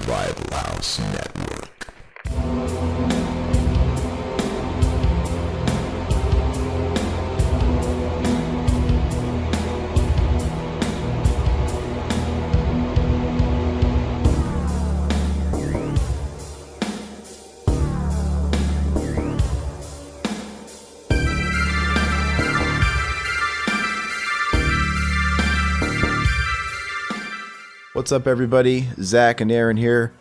Tribal House Network. What's up, everybody? Zach and Aaron here.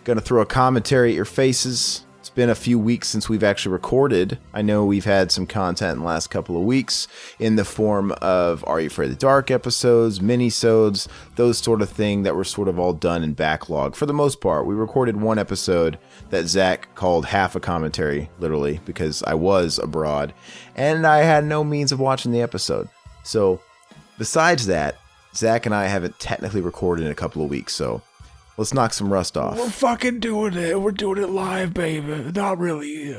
Gonna throw a commentary at your faces. It's been a few weeks since we've actually recorded. I know we've had some content in the last couple of weeks in the form of Are You Afraid of the Dark episodes, mini-sodes, those sort of thing that were sort of all done in backlog. For the most part, we recorded one episode that Zach called half a commentary, literally, because I was abroad, and I had no means of watching the episode. So, besides that, Zach and I haven't technically recorded in a couple of weeks, so let's knock some rust off. We're fucking doing it. We're doing it live, baby. Not really.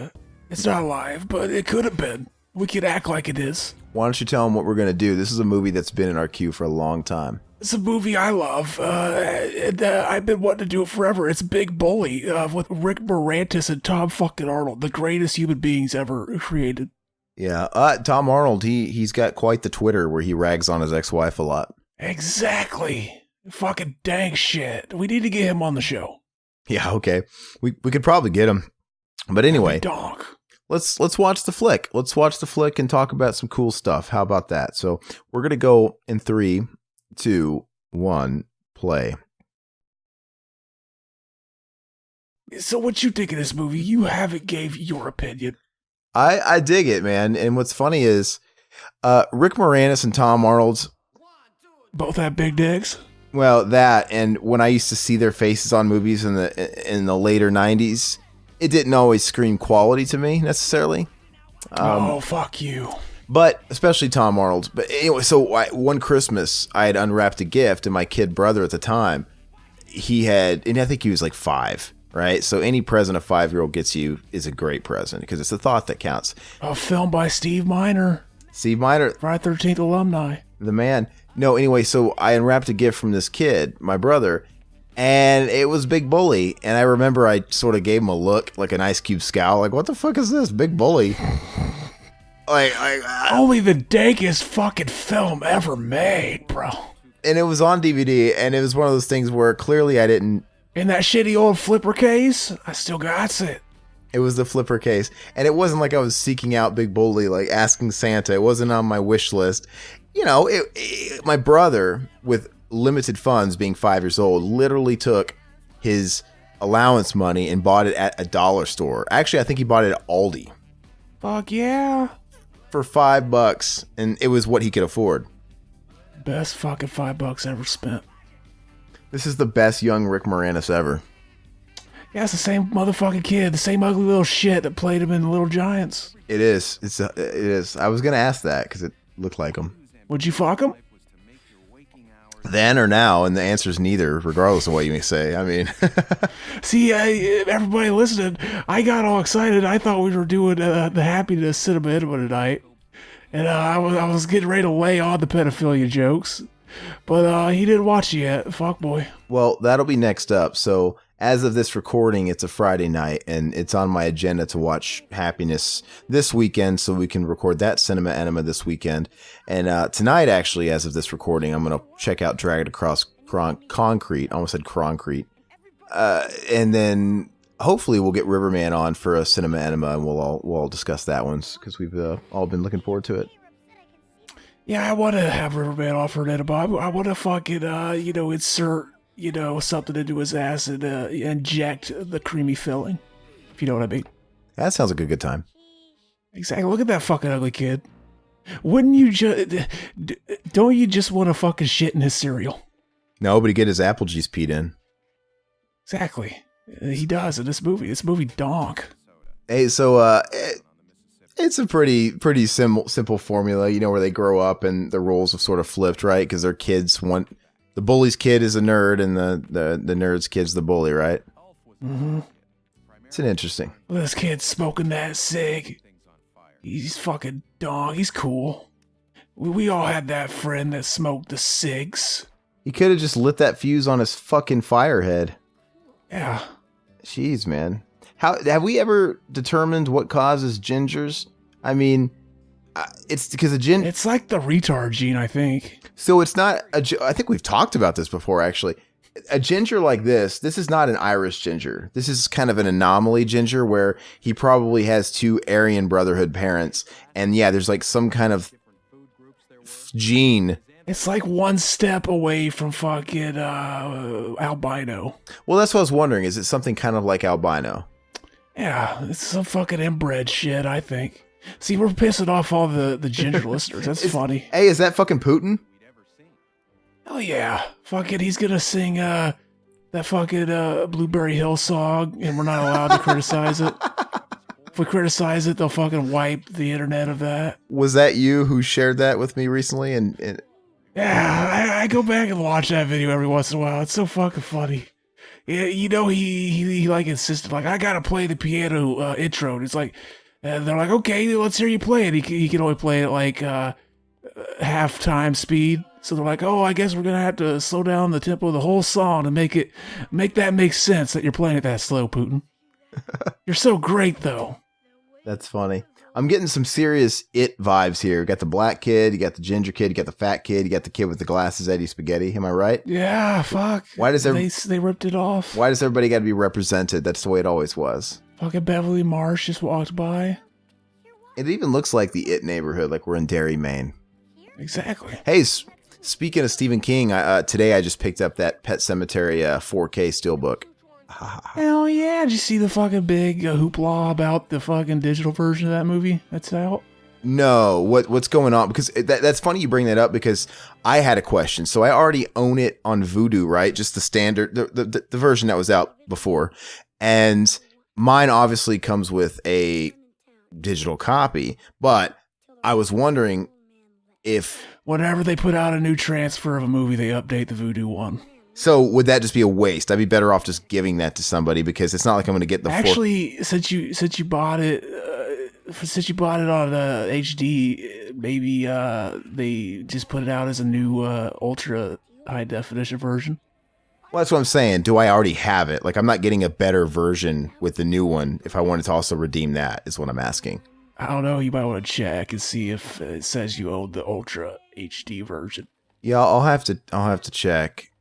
It's not live, but it could have been. We could act like it is. Why don't you tell them what we're going to do? This is a movie that's been in our queue for a long time. It's a movie I love. I've been wanting to do it forever. It's Big Bully with Rick Moranis and Tom fucking Arnold, the greatest human beings ever created. Yeah, Tom Arnold, he's got quite the Twitter where he rags on his ex-wife a lot. Exactly. Fucking dang shit. We need to get him on the show. Yeah, okay. We could probably get him. But anyway, dog. Let's watch the flick. Let's watch the flick and talk about some cool stuff. How about that? So we're going to go in 3, 2, 1, play. So what you think of this movie? You haven't gave your opinion. I dig it, man. And what's funny is Rick Moranis and Tom Arnold's both have big dicks. Well, that, and when I used to see their faces on movies in the later 90s, it didn't always scream quality to me necessarily. Fuck you. But especially Tom Arnold. But anyway, so one Christmas I had unwrapped a gift, and my kid brother at the time, and I think he was like 5, right? So any present a 5-year-old gets you is a great present because it's the thought that counts. A film by Steve Miner. Steve Miner, Friday 13th alumni. The man. No, anyway, so I unwrapped a gift from this kid, my brother, and it was Big Bully. And I remember I sort of gave him a look, like an Ice Cube scowl, like, what the fuck is this? Big Bully. Only the dankest fucking film ever made, bro. And it was on DVD, and it was one of those things where clearly I didn't... In that shitty old flipper case, I still got it. It was the flipper case. And it wasn't like I was seeking out Big Bully, like asking Santa. It wasn't on my wish list. You know, my brother, with limited funds, being 5 years old, literally took his allowance money and bought it at a dollar store. Actually, I think he bought it at Aldi. Fuck yeah. For $5, and it was what he could afford. Best fucking $5 ever spent. This is the best young Rick Moranis ever. Yeah, it's the same motherfucking kid, the same ugly little shit that played him in Little Giants. It is. It is. I was going to ask that because it looked like him. Would you fuck him? Then or now, and the answer is neither, regardless of what you may say. I mean... See, everybody listening, I got all excited. I thought we were doing the Happiness Cinema Enema tonight. And I was getting ready to lay on the pedophilia jokes. But he didn't watch it yet. Fuck boy. Well, that'll be next up. So... As of this recording, it's a Friday night, and it's on my agenda to watch Happiness this weekend, so we can record that Cinema Enema this weekend. And tonight, actually, as of this recording, I'm going to check out Dragged Across Concrete. I almost said Concrete. And then hopefully we'll get Riverman on for a Cinema Enema, and we'll all discuss that one, because we've all been looking forward to it. Yeah, I want to have Riverman on for an enema. I want to fucking, insert... something into his ass and inject the creamy filling, if you know what I mean. That sounds like a good time. Exactly. Look at that fucking ugly kid. Wouldn't you don't you just want to fucking shit in his cereal? No, but he get his apple juice peed in. Exactly. He does in this movie. This movie donk. Hey, so it's a pretty simple formula, where they grow up and the roles have sort of flipped, right? Because their kids want... The bully's kid is a nerd, and the nerd's kid's the bully, right? Mm-hmm. It's an interesting. This kid's smoking that cig. He's fucking dog. He's cool. We all had that friend that smoked the cigs. He could have just lit that fuse on his fucking firehead. Yeah. Jeez, man. How have we ever determined what causes gingers? I mean, it's because a ginger. It's like the retard gene, I think. So it's not I think we've talked about this before, actually. A ginger like this is not an Irish ginger. This is kind of an anomaly ginger where he probably has two Aryan Brotherhood parents. And yeah, there's like some kind of gene. It's like one step away from fucking albino. Well, that's what I was wondering. Is it something kind of like albino? Yeah, it's some fucking inbred shit, I think. See, we're pissing off all the ginger listeners. That's funny. Hey, is that fucking Putin? Oh yeah, fuck it. He's gonna sing that fucking Blueberry Hill song, and we're not allowed to criticize it. If we criticize it, they'll fucking wipe the internet of that. Was that you who shared that with me recently? And yeah, I go back and watch that video every once in a while. It's so fucking funny. Yeah, you know, he like insisted, like, I gotta play the piano intro. And it's like, they're like, okay, let's hear you play it. He can only play it like half time speed. So they're like, oh, I guess we're gonna have to slow down the tempo of the whole song to make that make sense that you're playing it that slow, Putin. You're so great, though. That's funny. I'm getting some serious It vibes here. You got the black kid, you got the ginger kid, you got the fat kid, you got the kid with the glasses, Eddie Spaghetti. Am I right? Yeah, fuck. Why does they ripped it off? Why does everybody got to be represented? That's the way it always was. Fucking Beverly Marsh just walked by. It even looks like the It neighborhood, like we're in Derry, Maine. Exactly. Hey, speaking of Stephen King, today I just picked up that Pet Sematary 4K steelbook. Hell yeah. Did you see the fucking big hoopla about the fucking digital version of that movie that's out? No, what's going on? Because that's funny you bring that up because I had a question. So I already own it on Vudu, right? Just the standard, the version that was out before. And mine obviously comes with a digital copy, but I was wondering if whenever they put out a new transfer of a movie, they update the Vudu one. So would that just be a waste? I'd be better off just giving that to somebody because it's not like I'm going to get the actually since you bought it on HD, maybe they just put it out as a new ultra high definition version. Well, that's what I'm saying. Do I already have it? Like, I'm not getting a better version with the new one. If I wanted to also redeem that, is what I'm asking. I don't know. You might want to check and see if it says you own the ultra HD version. Yeah, I'll have to check.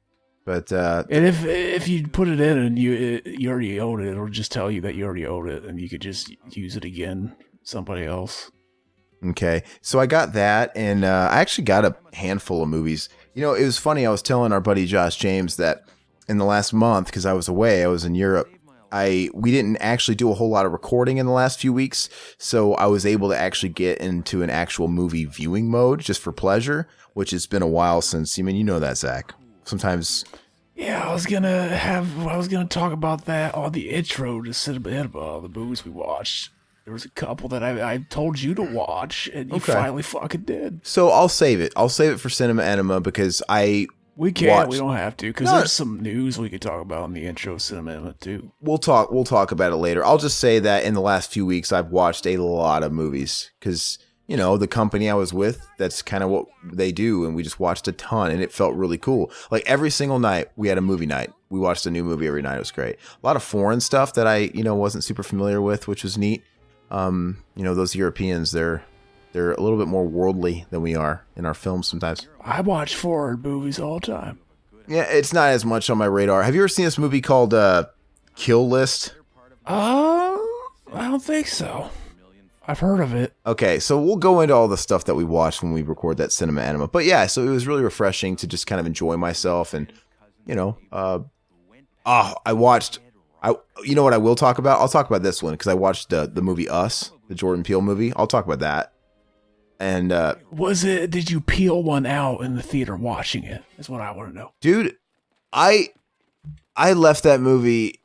But and if you put it in and you already own it, it'll just tell you that you already own it, and you could just use it again. Somebody else. Okay, so I got that, and I actually got a handful of movies. You know, it was funny. I was telling our buddy Josh James that in the last month, because I was away, I was in Europe. We didn't actually do a whole lot of recording in the last few weeks, so I was able to actually get into an actual movie viewing mode just for pleasure, which has been a while since. I mean, you know that, Zach. Sometimes. Yeah, I was gonna talk about that on the intro to Cinema, the movies we watched. There was a couple that I told you to watch, and you finally fucking did. So I'll save it. I'll save it for Cinema Enema because we can't. We don't have to because there's some news we could talk about in the intro of Cinema Enema too. We'll talk about it later. I'll just say that in the last few weeks I've watched a lot of movies because you know the company I was with. That's kind of what they do, and we just watched a ton, and it felt really cool. Like every single night we had a movie night. We watched a new movie every night. It was great. A lot of foreign stuff that I wasn't super familiar with, which was neat. Those Europeans, they're a little bit more worldly than we are in our films sometimes. I watch foreign movies all the time. Yeah, it's not as much on my radar. Have you ever seen this movie called Kill List? I don't think so. I've heard of it. Okay, so we'll go into all the stuff that we watched when we record that Cinema Enema. But yeah, so it was really refreshing to just kind of enjoy myself and, I watched... you know what I will talk about? I'll talk about this one because I watched the movie Us, the Jordan Peele movie. I'll talk about that. And did you peel one out in the theater watching it? Is what I want to know. Dude, I left that movie.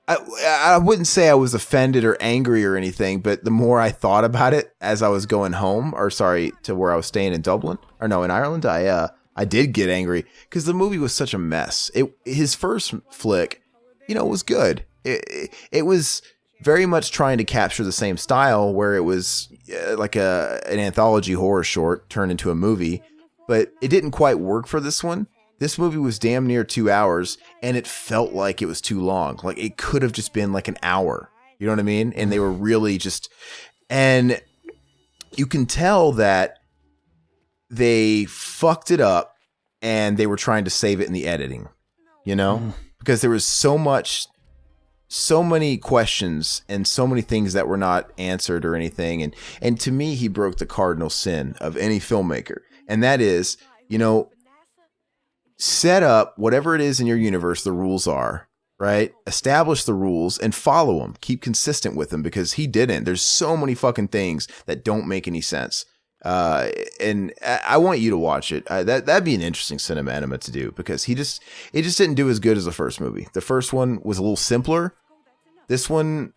I wouldn't say I was offended or angry or anything, but the more I thought about it as I was going home, to where I was staying in Dublin, in Ireland, I did get angry because the movie was such a mess. His first flick, was good. It was very much trying to capture the same style where it was like an anthology horror short turned into a movie, but it didn't quite work for this one. This movie was damn near 2 hours, and it felt like it was too long. Like, it could have just been like an hour. You know what I mean? And they were really just... And you can tell that they fucked it up, and they were trying to save it in the editing. You know? Because there was so many questions and so many things that were not answered or anything. And to me, he broke the cardinal sin of any filmmaker. And that is, you know, set up whatever it is in your universe the rules are, right? Establish the rules and follow them. Keep consistent with them, because he didn't. There's so many fucking things that don't make any sense. And I want you to watch it. That'd be an interesting cinema to do, because it just didn't do as good as the first movie. The first one was a little simpler. This one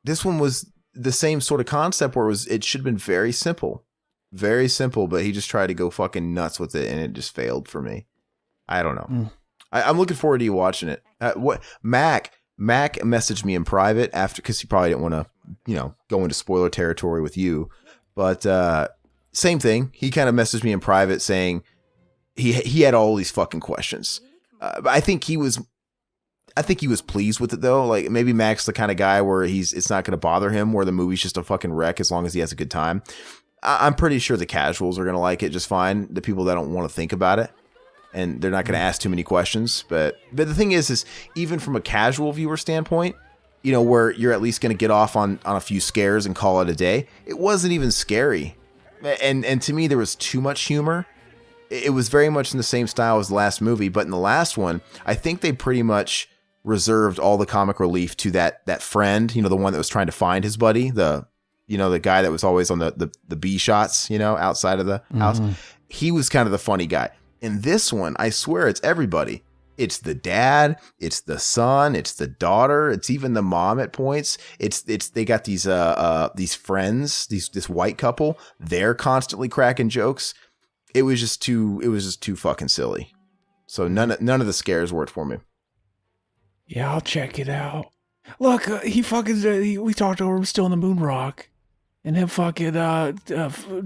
was the same sort of concept where it should have been very simple, but he just tried to go fucking nuts with it, and it just failed for me. I don't know. I'm looking forward to you watching it. Mac messaged me in private after, because he probably didn't want to, you know, go into spoiler territory with you. But same thing. He kind of messaged me in private saying he had all these fucking questions. But I think he was pleased with it, though. Like, maybe Mac's the kind of guy where it's not going to bother him, where the movie's just a fucking wreck as long as he has a good time. I'm pretty sure the casuals are going to like it just fine. The people that don't want to think about it, and they're not going to ask too many questions. But the thing is even from a casual viewer standpoint, you know, where you're at least going to get off on a few scares and call it a day, it wasn't even scary. And to me, there was too much humor. It was very much in the same style as the last movie. But in the last one, I think they pretty much reserved all the comic relief to that friend, you know, the one that was trying to find his buddy, the guy that was always on the B shots, you know, outside of the house. He was kind of the funny guy. In this one, I swear it's everybody. It's the dad, it's the son, it's the daughter, it's even the mom at points. They got these friends, this white couple. They're constantly cracking jokes. It was just too fucking silly. So none of the scares worked for me. Yeah, I'll check it out. Look, we talked over him still in the moon rock, and him fucking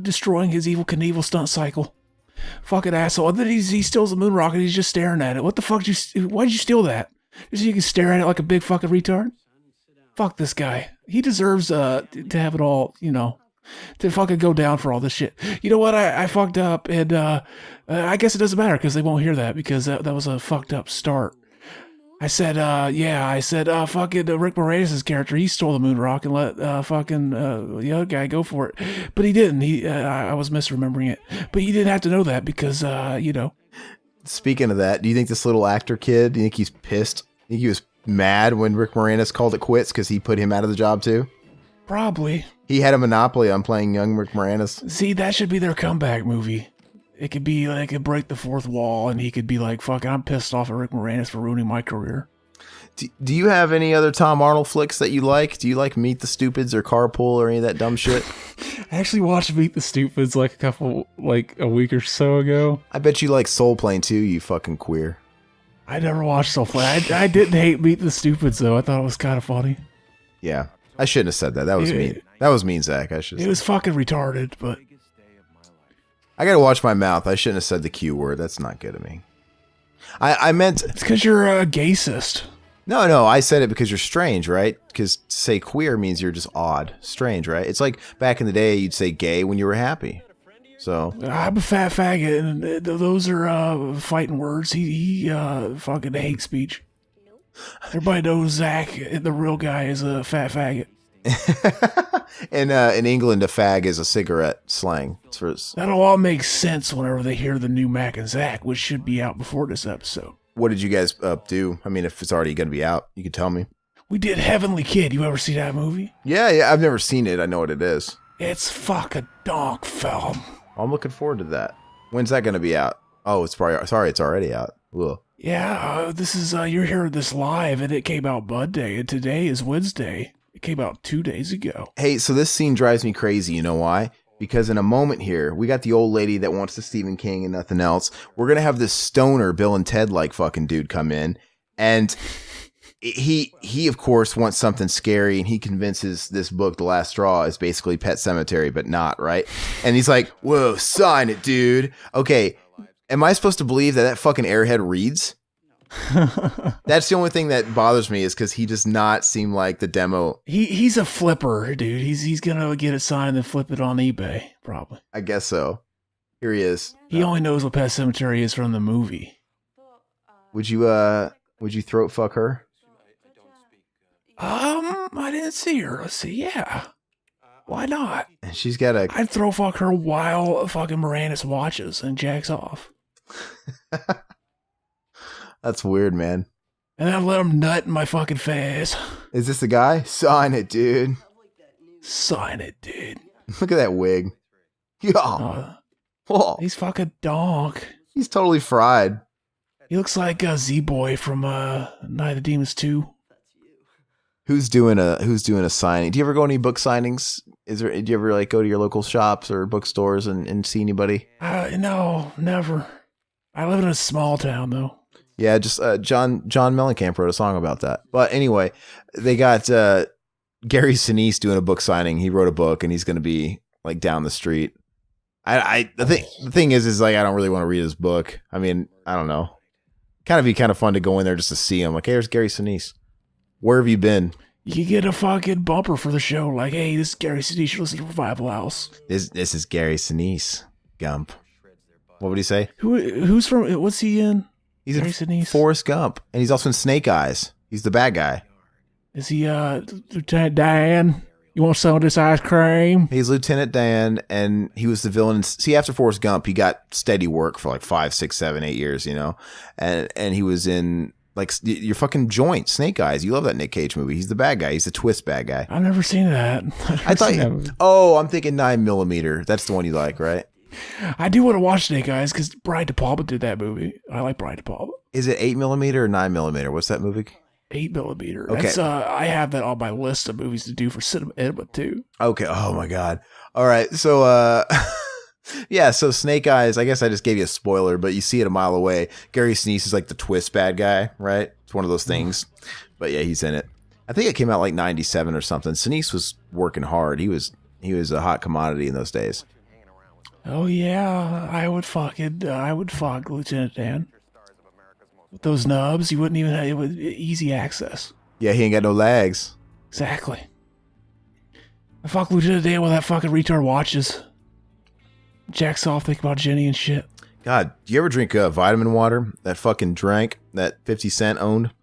destroying his Evel Knievel stunt cycle. Fucking asshole. And then he steals the moon rock and he's just staring at it. What the fuck why'd you steal that? Just so you can stare at it like a big fucking retard? Fuck this guy. He deserves to have it all, you know, to fucking go down for all this shit. You know what? I fucked up, and I guess it doesn't matter because they won't hear that, because that was a fucked up start. I said fucking Rick Moranis' character, he stole the moon rock and let the other guy go for it. But he didn't. I was misremembering it. But you didn't have to know that because, you know. Speaking of that, do you think this little actor kid, do you think he's pissed? Do you think he was mad when Rick Moranis called it quits because he put him out of the job too? Probably. He had a monopoly on playing young Rick Moranis. See, that should be their comeback movie. It could be like it break the fourth wall, and he could be like, "Fuck, I'm pissed off at Rick Moranis for ruining my career." Do you have any other Tom Arnold flicks that you like? Do you like Meet the Stupids or Carpool or any of that dumb shit? I actually watched Meet the Stupids like a week or so ago. I bet you like Soul Plane too, you fucking queer. I never watched Soul Plane. I didn't hate Meet the Stupids though. I thought it was kind of funny. Yeah, I shouldn't have said that. That was mean. That was mean, Zach. It was fucking retarded, but. I gotta watch my mouth. I shouldn't have said the Q word. That's not good of me. I meant... It's because you're a gayist. No, I said it because you're strange, right? Because to say queer means you're just odd. Strange, right? It's like back in the day, you'd say gay when you were happy. So... I'm a fat faggot, and those are fighting words. He fucking hate speech. Everybody knows Zach, the real guy, is a fat faggot. In England, a fag is a cigarette slang. That'll all make sense whenever they hear the new Mac and Zach, which should be out before this episode. What did you guys do? I mean, if it's already going to be out, you can tell me. We did Heavenly Kid. You ever see that movie? Yeah, I've never seen it. I know what it is. It's fucking donk film. I'm looking forward to that. When's that going to be out? Oh, it's already out. Ugh. Yeah, this is, you're hearing this live, and it came out Monday, and today is Wednesday. It came out 2 days ago. Hey, so this scene drives me crazy. You know why? Because in a moment here, we got the old lady that wants the Stephen King and nothing else. We're going to have this stoner Bill and Ted like fucking dude come in. And he of course wants something scary, and he convinces this book, The Last Straw, is basically Pet Sematary, but not, right? And he's like, whoa, sign it, dude. Okay, Am I supposed to believe that fucking airhead reads? That's the only thing that bothers me is because he does not seem like the demo. He's a flipper, dude. He's gonna get it signed and then flip it on eBay, probably. I guess so. Here he is. He only knows what Pet Cemetery is from the movie. Would you throat fuck her? I didn't see her. Let's see. Yeah. Why not? And she's got a... I'd throw fuck her while fucking Moranis watches and jacks off. That's weird, man. And I'd let him nut in my fucking face. Is this the guy? Sign it, dude. Sign it, dude. Look at that wig. Yeah. Oh, He's fucking donk. he's totally fried. He looks like a Z-Boy from Night of the Demons 2. Who's doing a signing? Do you ever go to any book signings? Do you ever like go to your local shops or bookstores and see anybody? No, never. I live in a small town though. Yeah, just John Mellencamp wrote a song about that. But anyway, they got Gary Sinise doing a book signing. He wrote a book and he's going to be like down the street. The thing is like I don't really want to read his book. I mean, I don't know. Be kind of fun to go in there just to see him. Like, hey, there's Gary Sinise. Where have you been? You could get a fucking bumper for the show. Like, hey, this is Gary Sinise. You listen to Revival House. This is Gary Sinise. Gump. What would he say? Who's from? What's he in? He's Gary in Sinise? Forrest Gump, and he's also in Snake Eyes. He's the bad guy. Is he Lieutenant Dan? You want some of this ice cream? He's Lieutenant Dan, and he was the villain. See, after Forrest Gump, he got steady work for like 5, 6, 7, 8 years, you know, and he was in like your fucking joint, Snake Eyes. You love that Nick Cage movie. He's the bad guy. He's the twist bad guy. I've never seen that. I thought. I'm thinking 9mm. That's the one you like, right? I do want to watch Snake Eyes because Brian De Palma did that movie. I like Brian De Palma. Is it 8mm or 9mm? What's that movie? 8mm. Okay. That's, I have that on my list of movies to do for cinema too. Okay. Oh my God. All right. So, yeah. So Snake Eyes. I guess I just gave you a spoiler, but you see it a mile away. Gary Sinise is like the twist bad guy, right? It's one of those things. But yeah, he's in it. I think it came out like 97 or something. Sinise was working hard. He was a hot commodity in those days. Oh yeah, I would fuck Lieutenant Dan. With those nubs, you wouldn't even have it with easy access. Yeah, he ain't got no legs. Exactly. I fuck Lieutenant Dan with that fucking retard watches. Jacks off, think about Jenny and shit. God, do you ever drink vitamin water? That fucking drink that 50 Cent owned?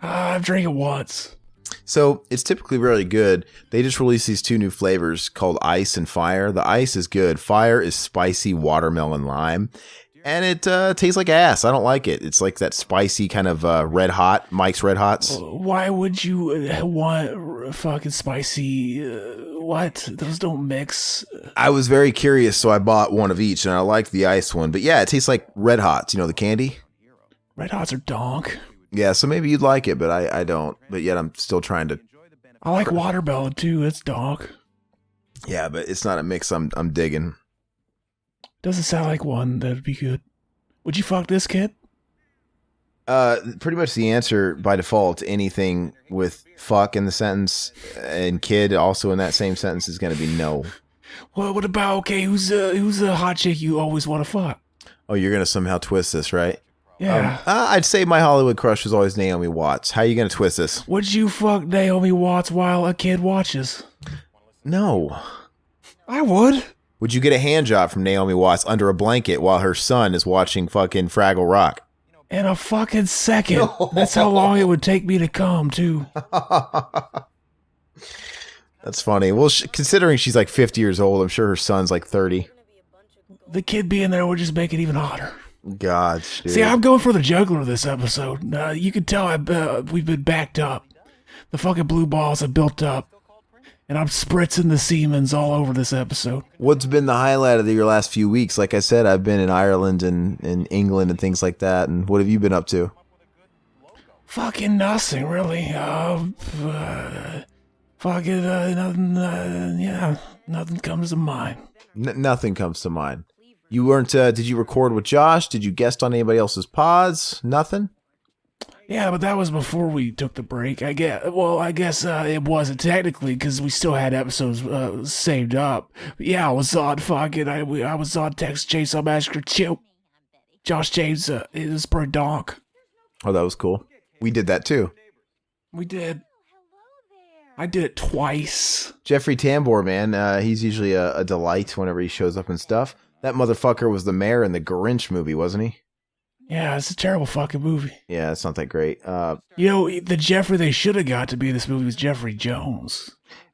I've drank it once. So it's typically really good. They just released these 2 new flavors called Ice and Fire. The Ice is good. Fire is spicy watermelon lime. And it tastes like ass. I don't like it. It's like that spicy kind of Red Hot, Mike's Red Hots. Why would you want fucking spicy? What? Those don't mix. I was very curious, so I bought one of each, and I liked the ice one. But yeah, it tastes like Red Hots. You know, the candy? Red Hots are donk. Yeah, so maybe you'd like it, but I don't. But yet I'm still trying to. I like watermelon too. It's donk. Yeah, but it's not a mix I'm digging. Doesn't sound like one that'd be good. Would you fuck this kid? Pretty much the answer by default, anything with fuck in the sentence and kid also in that same sentence is going to be no. Well, what about, okay, who's a hot chick you always want to fuck? Oh, you're going to somehow twist this, right? Yeah. I'd say my Hollywood crush was always Naomi Watts. How are you going to twist this? Would you fuck Naomi Watts while a kid watches? No. I would. Would you get a hand job from Naomi Watts under a blanket while her son is watching fucking Fraggle Rock? In a fucking second. No. That's how long it would take me to come, too. That's funny. Well, considering she's like 50 years old, I'm sure her son's like 30. The kid being there would just make it even hotter. God, dude. See, I'm going for the juggler this episode. You can tell we've been backed up. The fucking blue balls have built up. And I'm spritzing the Siemens all over this episode. What's been the highlight of your last few weeks? Like I said, I've been in Ireland and in England and things like that. And what have you been up to? Fucking nothing, really. Nothing comes to mind. Nothing comes to mind. You weren't, did you record with Josh? Did you guest on anybody else's pods? Nothing? Yeah, but that was before we took the break. I guess it wasn't technically because we still had episodes saved up. But yeah, I was on fucking. I was on Texas Chainsaw Massacre 2. Josh James, his bro Donk. Oh, that was cool. We did that too. We did. I did it twice. Jeffrey Tambor, man, he's usually a delight whenever he shows up and stuff. That motherfucker was the mayor in the Grinch movie, wasn't he? Yeah, it's a terrible fucking movie. Yeah, it's not that great. The Jeffrey they should have got to be in this movie was Jeffrey Jones.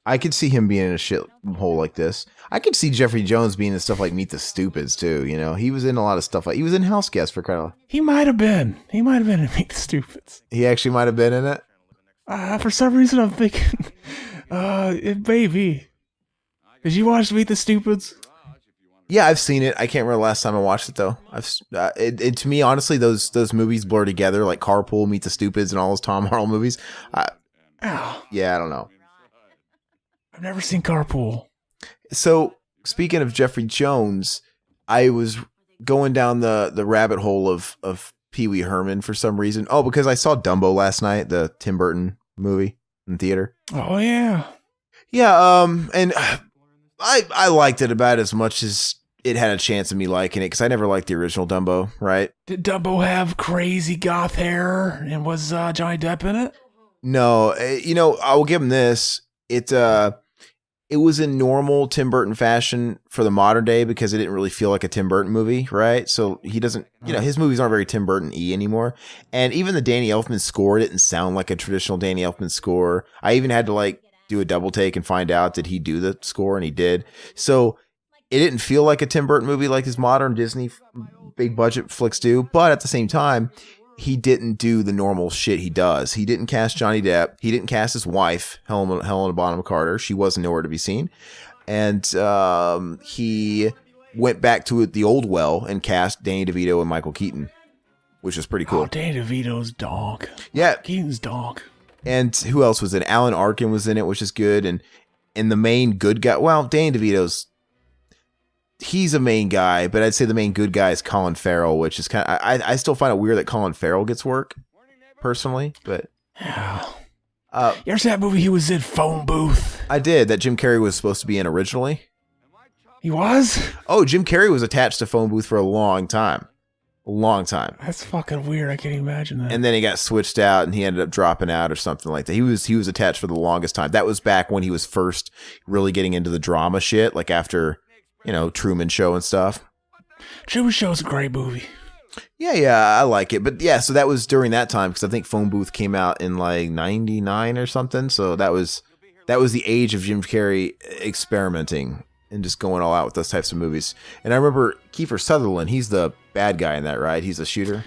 I could see him being in a shithole like this. I could see Jeffrey Jones being in stuff like Meet the Stupids too. He was in a lot of stuff. He was in House Guest for kind of. He might have been. He might have been in Meet the Stupids. He actually might have been in it. For some reason, I'm thinking, it may be. Did you watch Meet the Stupids? Yeah, I've seen it. I can't remember the last time I watched it though. To me, honestly, those movies blur together, like Carpool, Meet the Stupids, and all those Tom Arnold movies. Yeah, I don't know. I've never seen Carpool. So, speaking of Jeffrey Jones, I was going down the rabbit hole of Pee Wee Herman for some reason. Oh, because I saw Dumbo last night, the Tim Burton movie in theater. Oh yeah. Yeah, and I liked it about as much as it had a chance of me liking it, because I never liked the original Dumbo, right? Did Dumbo have crazy goth hair, and was Johnny Depp in it? No, I will give him this. It was in normal Tim Burton fashion for the modern day, because it didn't really feel like a Tim Burton movie, right? So he doesn't, his movies aren't very Tim Burton-y anymore. And even the Danny Elfman score didn't sound like a traditional Danny Elfman score. I even had to do a double take and find out, did he do the score? And he did. So it didn't feel like a Tim Burton movie like his modern Disney big budget flicks do. But at the same time, he didn't do the normal shit he does. He didn't cast Johnny Depp. He didn't cast his wife, Helena Bonham Carter. She was nowhere to be seen. And he went back to the old well and cast Danny DeVito and Michael Keaton, which was pretty cool. Oh, Danny DeVito's dog. Yeah. Keaton's dog. And who else was in it? Alan Arkin was in it, which is good. And the main good guy, well, Danny DeVito's, he's a main guy, but I'd say the main good guy is Colin Farrell, which is kind of, I still find it weird that Colin Farrell gets work, personally, but. Yeah. You ever see that movie he was in, Phone Booth? I did, that Jim Carrey was supposed to be in originally. He was? Oh, Jim Carrey was attached to Phone Booth for a long time. A long time. That's fucking weird. I can't even imagine that. And then he got switched out and he ended up dropping out or something like that. He was attached for the longest time. That was back when he was first really getting into the drama shit, like after, Truman Show and stuff. Truman Show's a great movie. Yeah, I like it. But yeah, so that was during that time, because I think Phone Booth came out in 99 or something. So that was the age of Jim Carrey experimenting and just going all out with those types of movies. And I remember Kiefer Sutherland, he's the bad guy in that, right? He's the shooter.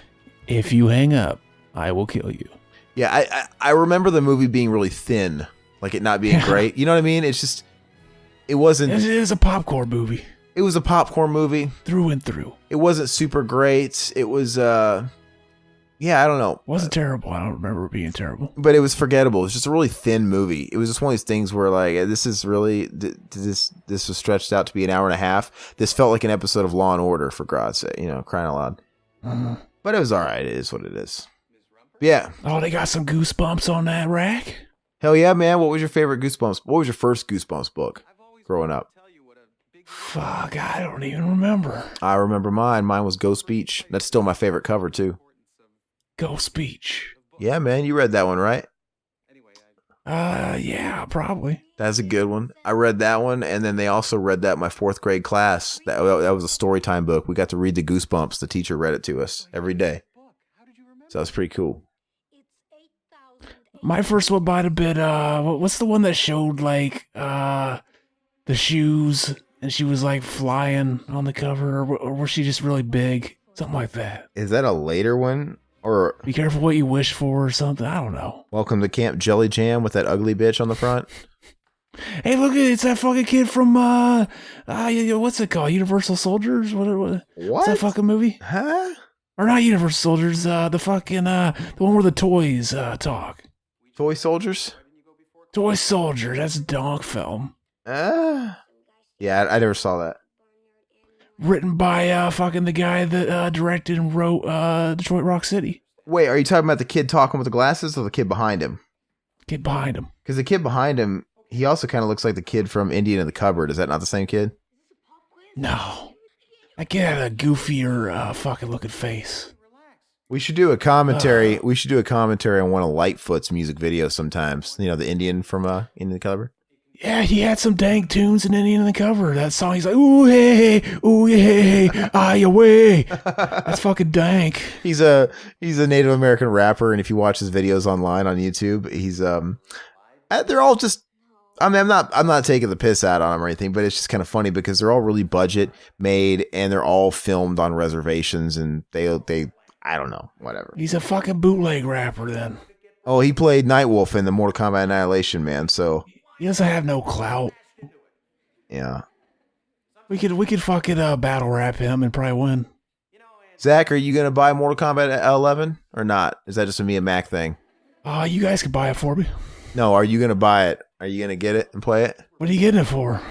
If you hang up, I will kill you. Yeah, I remember the movie being really thin, like it not being great. You know what I mean? It's just, it wasn't. It is a popcorn movie. It was a popcorn movie. Through and through. It wasn't super great. It was, I don't know. It wasn't terrible. I don't remember it being terrible. But it was forgettable. It was just a really thin movie. It was just one of these things where, this is really, this was stretched out to be an hour and a half. This felt like an episode of Law and Order, for God's sake, crying out loud. Uh-huh. But it was all right. It is what it is. Yeah. Oh, they got some Goosebumps on that rack? Hell yeah, man. What was your favorite Goosebumps? What was your first Goosebumps book growing up? Fuck, I don't even remember. I remember mine. Mine was Ghost Beach. That's still my favorite cover, too. Ghost Beach. Yeah, man. You read that one, right? Yeah, probably. That's a good one. I read that one, and then they also read that in my fourth grade class. That was a story time book. We got to read the Goosebumps. The teacher read it to us every day. So that was pretty cool. My first one might have been, what's the one that showed, the shoes, and she was, flying on the cover, or was she just really big? Something like that. Is that a later one? Or be careful what you wish for or something? I don't know. Welcome to Camp Jelly Jam with that ugly bitch on the front? Hey, look, it's that fucking kid from, what's it called? Universal Soldiers? What? What's that fucking movie? Huh? Or not Universal Soldiers, the one where the toys, talk. Toy Soldiers? Toy Soldier, that's a dog film. Yeah, I never saw that. Written by, the guy that, directed and wrote, Detroit Rock City. Wait, are you talking about the kid talking with the glasses or the kid behind him? Kid behind him. Because the kid behind him, he also kind of looks like the kid from Indian in the Cupboard. Is that not the same kid? No. I get a goofier fucking looking face. We should do a commentary. We should do a commentary on one of Lightfoot's music videos sometimes. You know, the Indian from Indian Cover. Yeah, he had some dank tunes in Indian in the cover. That song, he's like, ooh, hey, ooh, hey, ay, away. That's fucking dank. He's a Native American rapper, and if you watch his videos online on YouTube, he's they're all just. I mean, I'm not taking the piss out on him or anything, but it's just kind of funny because they're all really budget made, and they're all filmed on reservations, and they I don't know, whatever. He's a fucking bootleg rapper then. Oh, he played Nightwolf in the Mortal Kombat Annihilation, man. So he doesn't have no clout. Yeah. We could fucking battle rap him and probably win. Zach, are you gonna buy Mortal Kombat 11 or not? Is that just a me and Mac thing? You guys could buy it for me. No, are you gonna buy it? Are you gonna get it and play it? What are you getting it for?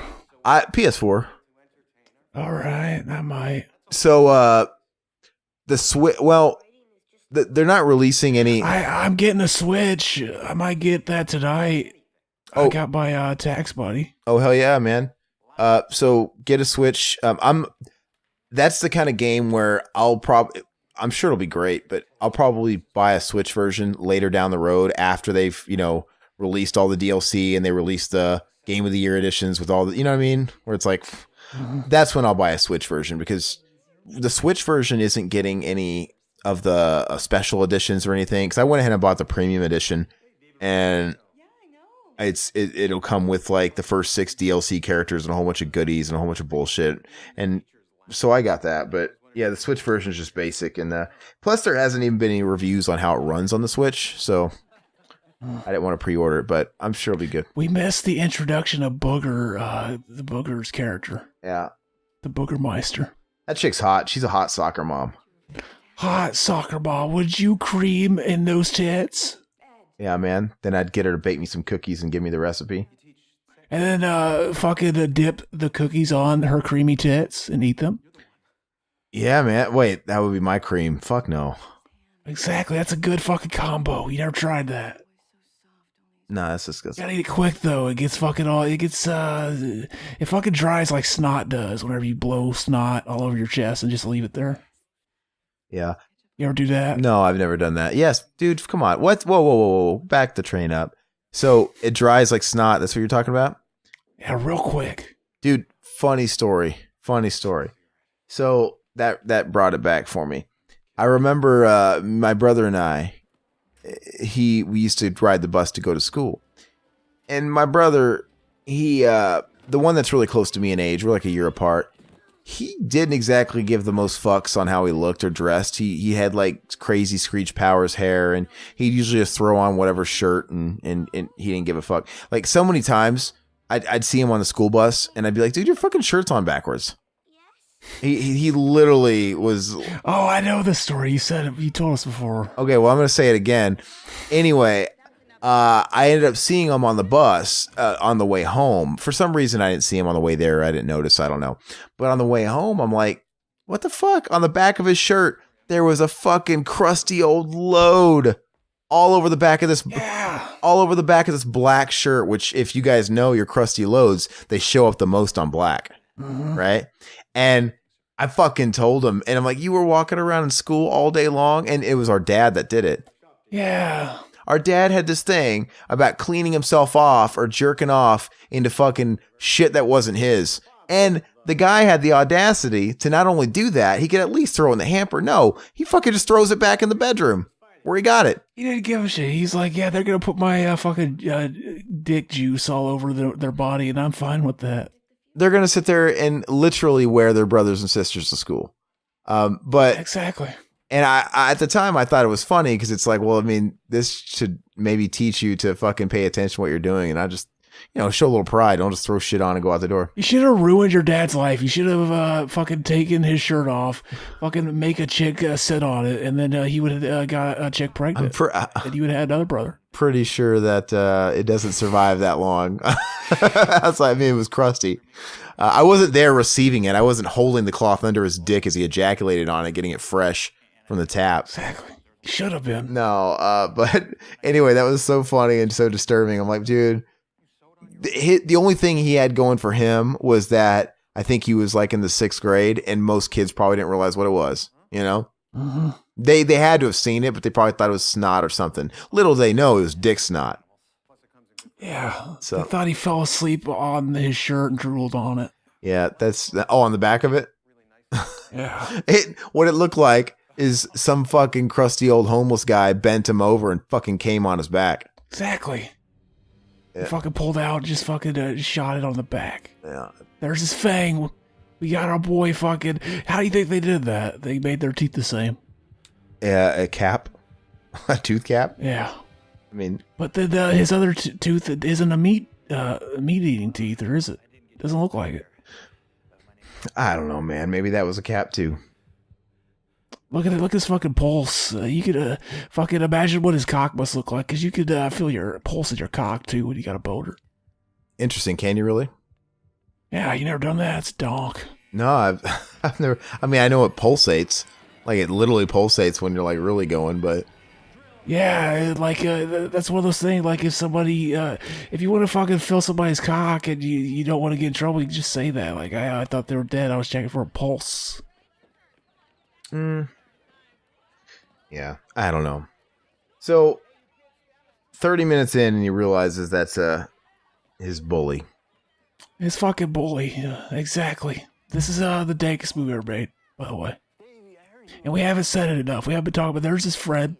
PS4. All right, I might. So the Switch. Well, they're not releasing any. I'm getting a Switch. I might get that tonight. Oh. I got my tax buddy. Oh hell yeah, man! So get a Switch. That's the kind of game where I'm sure it'll be great, but I'll probably buy a Switch version later down the road after they've released all the DLC and they released the Game of the Year editions with all the, you know what I mean? Where it's like, that's when I'll buy a Switch version, because the Switch version isn't getting any of the special editions or anything. Because I went ahead and bought the premium edition, and it'll come with like the first 6 DLC characters and a whole bunch of goodies and a whole bunch of bullshit. And so I got that, but yeah, the Switch version is just basic, and plus there hasn't even been any reviews on how it runs on the Switch, so I didn't want to pre-order it, but I'm sure it'll be good. We missed the introduction of Booger, the Booger's character. Yeah, the Boogermeister. That chick's hot. She's a hot soccer mom. Hot soccer mom. Would you cream in those tits? Yeah, man. Then I'd get her to bake me some cookies and give me the recipe. And then fucking dip the cookies on her creamy tits and eat them. Yeah, man. Wait, that would be my cream. Fuck no. Exactly. That's a good fucking combo. You never tried that. Nah, that's disgusting. Gotta eat it quick though. It gets fucking it fucking dries like snot does whenever you blow snot all over your chest and just leave it there. Yeah. You ever do that? No, I've never done that. Yes, dude, come on. What? Whoa. Back the train up. So it dries like snot. That's what you're talking about? Yeah, real quick. Dude, funny story. So that brought it back for me. I remember my brother and I, we used to ride the bus to go to school. And my brother, the one that's really close to me in age, we're like a year apart, he didn't exactly give the most fucks on how he looked or dressed. He had like crazy Screech Powers hair, and he'd usually just throw on whatever shirt, and he didn't give a fuck. Like so many times I'd see him on the school bus and I'd be like, dude, your fucking shirt's on backwards. He literally was. Oh, I know this story. You said it. You told us before. Okay, well, I'm going to say it again. Anyway, I ended up seeing him on the bus on the way home. For some reason, I didn't see him on the way there. I didn't notice. I don't know. But on the way home, I'm like, what the fuck? On the back of his shirt, there was a fucking crusty old load all over the back of this. Yeah. All over the back of this black shirt, which if you guys know your crusty loads, they show up the most on black. Mm-hmm. Right? And I fucking told him, and I'm like, you were walking around in school all day long, and it was our dad that did it. Yeah. Our dad had this thing about cleaning himself off or jerking off into fucking shit that wasn't his. And the guy had the audacity to not only do that, he could at least throw in the hamper. No, he fucking just throws it back in the bedroom where he got it. He didn't give a shit. He's like, yeah, they're going to put my fucking dick juice all over their body, and I'm fine with that. They're going to sit there and literally wear their brothers and sisters to school. But exactly. And I at the time I thought it was funny because it's like, well, I mean, this should maybe teach you to fucking pay attention to what you're doing. And I just, show a little pride. Don't just throw shit on and go out the door. You should have ruined your dad's life. You should have fucking taken his shirt off, fucking make a chick sit on it, and then he would have got a chick pregnant. And you would have had another brother. Pretty sure that it doesn't survive that long. That's like, it was crusty. I wasn't there receiving it. I wasn't holding the cloth under his dick as he ejaculated on it, getting it fresh from the tap. Exactly. Should have been. No, but anyway, that was so funny and so disturbing. I'm like, dude, the only thing he had going for him was that I think he was like in the 6th grade, and most kids probably didn't realize what it was. You know, they had to have seen it, but they probably thought it was snot or something. Little they know it was dick snot. Yeah. So I thought he fell asleep on his shirt and drooled on it. yeah, on the back of it. Yeah. What it looked like is some fucking crusty old homeless guy bent him over and fucking came on his back. Exactly. Yeah. He fucking pulled out, just fucking shot it on the back. Yeah. There's his fang. We got our boy fucking... How do you think they did that? They made their teeth the same. Yeah, a cap, a tooth cap. Yeah. I mean, but his other tooth isn't a meat-eating teeth, or is it? Doesn't look like it. I don't know, man. Maybe that was a cap too. Look at it. Look at his fucking pulse. You could fucking imagine what his cock must look like, because you could feel your pulse in your cock too when you got a boner. Interesting. Can you really? Yeah, you never done that? It's donk. No, I've never. I mean, I know it pulsates. Like it literally pulsates when you're like really going, but. Yeah, like that's one of those things. Like if somebody, if you want to fucking feel somebody's cock and you don't want to get in trouble, you can just say that. Like I thought they were dead. I was checking for a pulse. Yeah, I don't know. So, 30 minutes in, and he realizes that's his bully. His fucking bully. Yeah, exactly. This is the dankest movie ever made, by the way. And we haven't said it enough. We haven't been talking about. There's this Fred.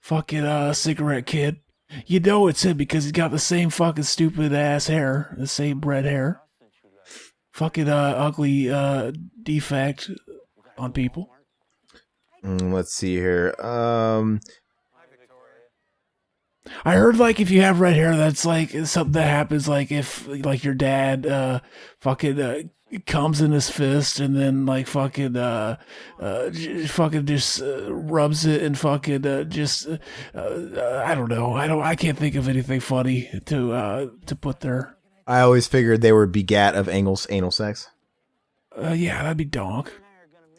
Fucking cigarette kid. You know it's him because he's got the same fucking stupid ass hair, the same red hair. Fucking ugly defect on people. Let's see here. I heard like if you have red hair, that's like something that happens. Like if like your dad fucking comes in his fist and then like fucking just rubs it and fucking just I don't know. I can't think of anything funny to put there. I always figured they were begat of anal sex. Yeah, that'd be donk.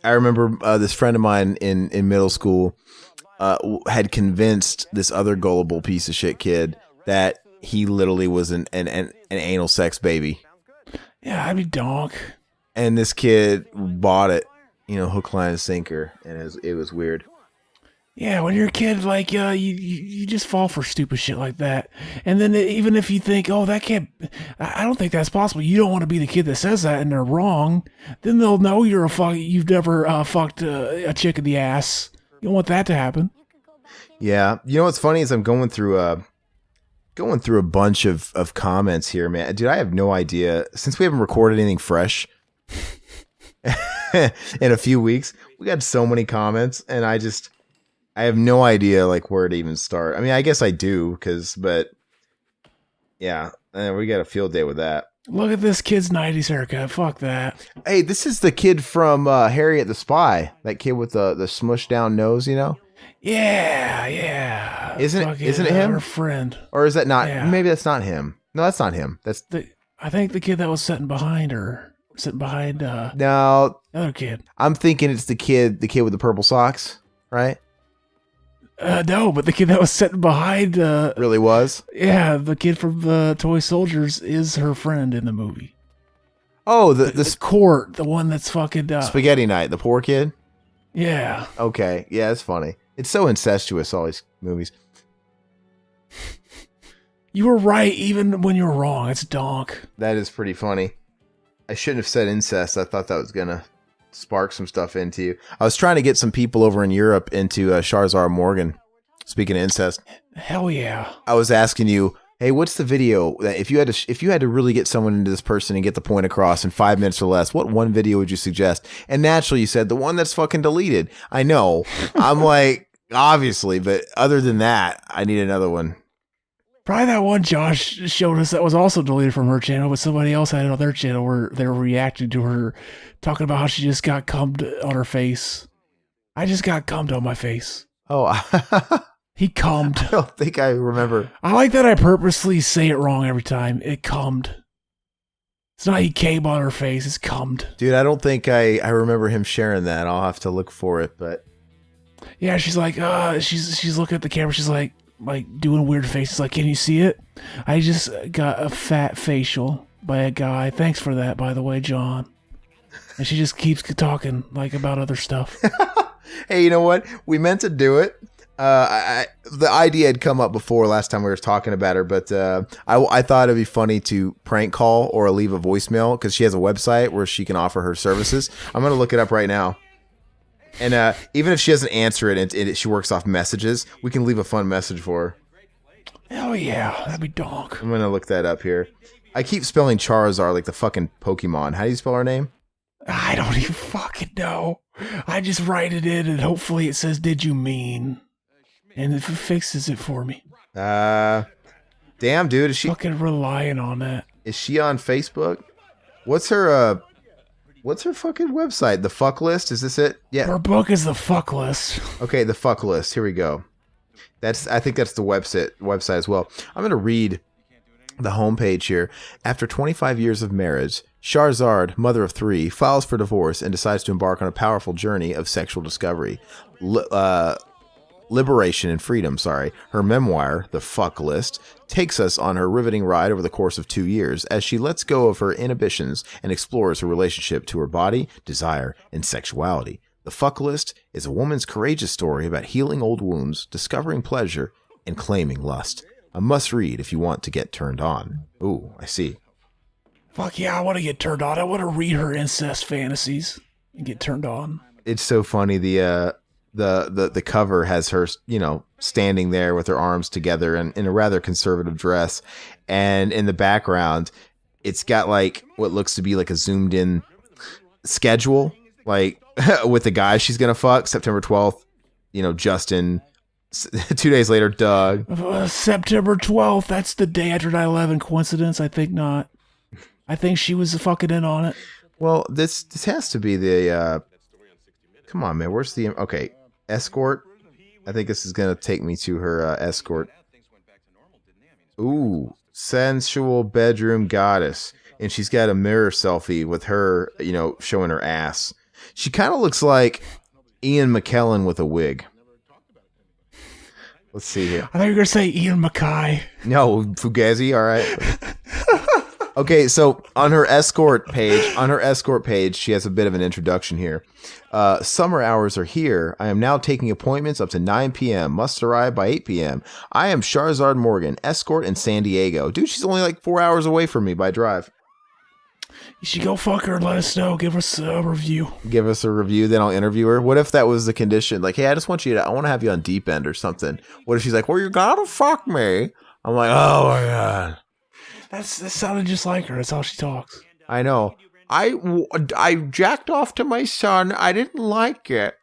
I remember this friend of mine in middle school had convinced this other gullible piece of shit kid that he literally was an anal sex baby. Yeah, I'd be donk. And this kid bought it, hook, line, and sinker, and it was weird. Yeah, when you're a kid, like you just fall for stupid shit like that, and then even if you think, oh, that can't, I don't think that's possible. You don't want to be the kid that says that, and they're wrong. Then they'll know you've never fucked a chick in the ass. You don't want that to happen. Yeah, you know what's funny is I'm going through a bunch of comments here, man. Dude, I have no idea, since we haven't recorded anything fresh in a few weeks. We got so many comments, and I have no idea like where to even start. I mean, I guess I do, but yeah, we got a field day with that. Look at this kid's 90s haircut. Fuck that. Hey, this is the kid from Harriet the Spy. That kid with the smushed down nose, Yeah. Isn't it him? Her friend. Or is that not? Yeah. Maybe that's not him. No, that's not him. That's I think the kid that was sitting behind her. no, the other kid. I'm thinking it's the kid with the purple socks, right? No, but the kid that was sitting behind Really was? Yeah, the kid from the Toy Soldiers is her friend in the movie. Oh, the court, the one that's fucking Spaghetti Night, the poor kid? Yeah. Okay. Yeah, it's funny. It's so incestuous, all these movies. You were right even when you were wrong. It's donk. That is pretty funny. I shouldn't have said incest. I thought that was going to spark some stuff into you. I was trying to get some people over in Europe into Charizard Morgan. Speaking of incest. Hell yeah. I was asking you, hey, what's the video that if you had to really get someone into this person and get the point across in 5 minutes or less, what one video would you suggest? And naturally you said the one that's fucking deleted. I know. I'm like, obviously, but other than that, I need another one. Probably that one Josh showed us that was also deleted from her channel, but somebody else had it on their channel where they were reacting to her talking about how she just got cummed on her face. I just got cummed on my face. Oh, he cummed. I don't think I remember. I like that I purposely say it wrong every time. It cummed. It's not he came on her face, it's cummed. Dude, I don't think I remember him sharing that. I'll have to look for it, but yeah, she's like, she's looking at the camera, she's like doing weird faces, like, can you see it? I just got a fat facial by a guy. Thanks for that, by the way, John. And she just keeps talking like about other stuff. Hey, you know what? We meant to do it. The idea had come up before last time we were talking about her, but I thought it'd be funny to prank call or leave a voicemail because she has a website where she can offer her services. I'm going to look it up right now. And even if she doesn't answer it and she works off messages, we can leave a fun message for her. Hell yeah, that'd be donk. I'm going to look that up here. I keep spelling Charizard like the fucking Pokemon. How do you spell her name? I don't even fucking know. I just write it in and hopefully it says, "Did you mean?" And it fixes it for me. Damn, dude. Is she fucking relying on that? Is she on Facebook? What's her fucking website? The Fuck List? Is this it? Yeah. Her book is The Fuck List. Okay, The Fuck List. Here we go. I think that's the website as well. I'm going to read the homepage here. After 25 years of marriage, Charizard, mother of 3, files for divorce and decides to embark on a powerful journey of sexual discovery. Liberation and freedom, Her memoir, The Fuck List, takes us on her riveting ride over the course of 2 years as she lets go of her inhibitions and explores her relationship to her body, desire, and sexuality. The Fuck List is a woman's courageous story about healing old wounds, discovering pleasure, and claiming lust. A must-read if you want to get turned on. Ooh, I see. Fuck yeah, I want to get turned on. I want to read her incest fantasies and get turned on. It's so funny. The cover has her, standing there with her arms together and in a rather conservative dress. And in the background, it's got like what looks to be like a zoomed in schedule, like with the guy she's going to fuck. September 12th, Justin. 2 days later, Doug. September 12th. That's the day after 9/11. Coincidence? I think not. I think she was fucking in on it. Well, this has to be the, come on, man. Where's the, okay. Escort. I think this is going to take me to her escort. Ooh, sensual bedroom goddess. And she's got a mirror selfie with her, showing her ass. She kind of looks like Ian McKellen with a wig. Let's see here. I thought you were going to say Ian Mackay. No, Fugazi, all right. Okay, so on her escort page, she has a bit of an introduction here. Summer hours are here. I am now taking appointments up to 9 p.m. Must arrive by 8 p.m. I am Charizard Morgan, escort in San Diego. Dude, she's only like 4 hours away from me by drive. You should go fuck her and let us know. Give us a review. Give us a review, then I'll interview her. What if that was the condition? Like, hey, I want to have you on Deep End or something. What if she's like, well, you gotta fuck me? I'm like, oh my God. That sounded just like her. That's how she talks. I know. I jacked off to my son. I didn't like it.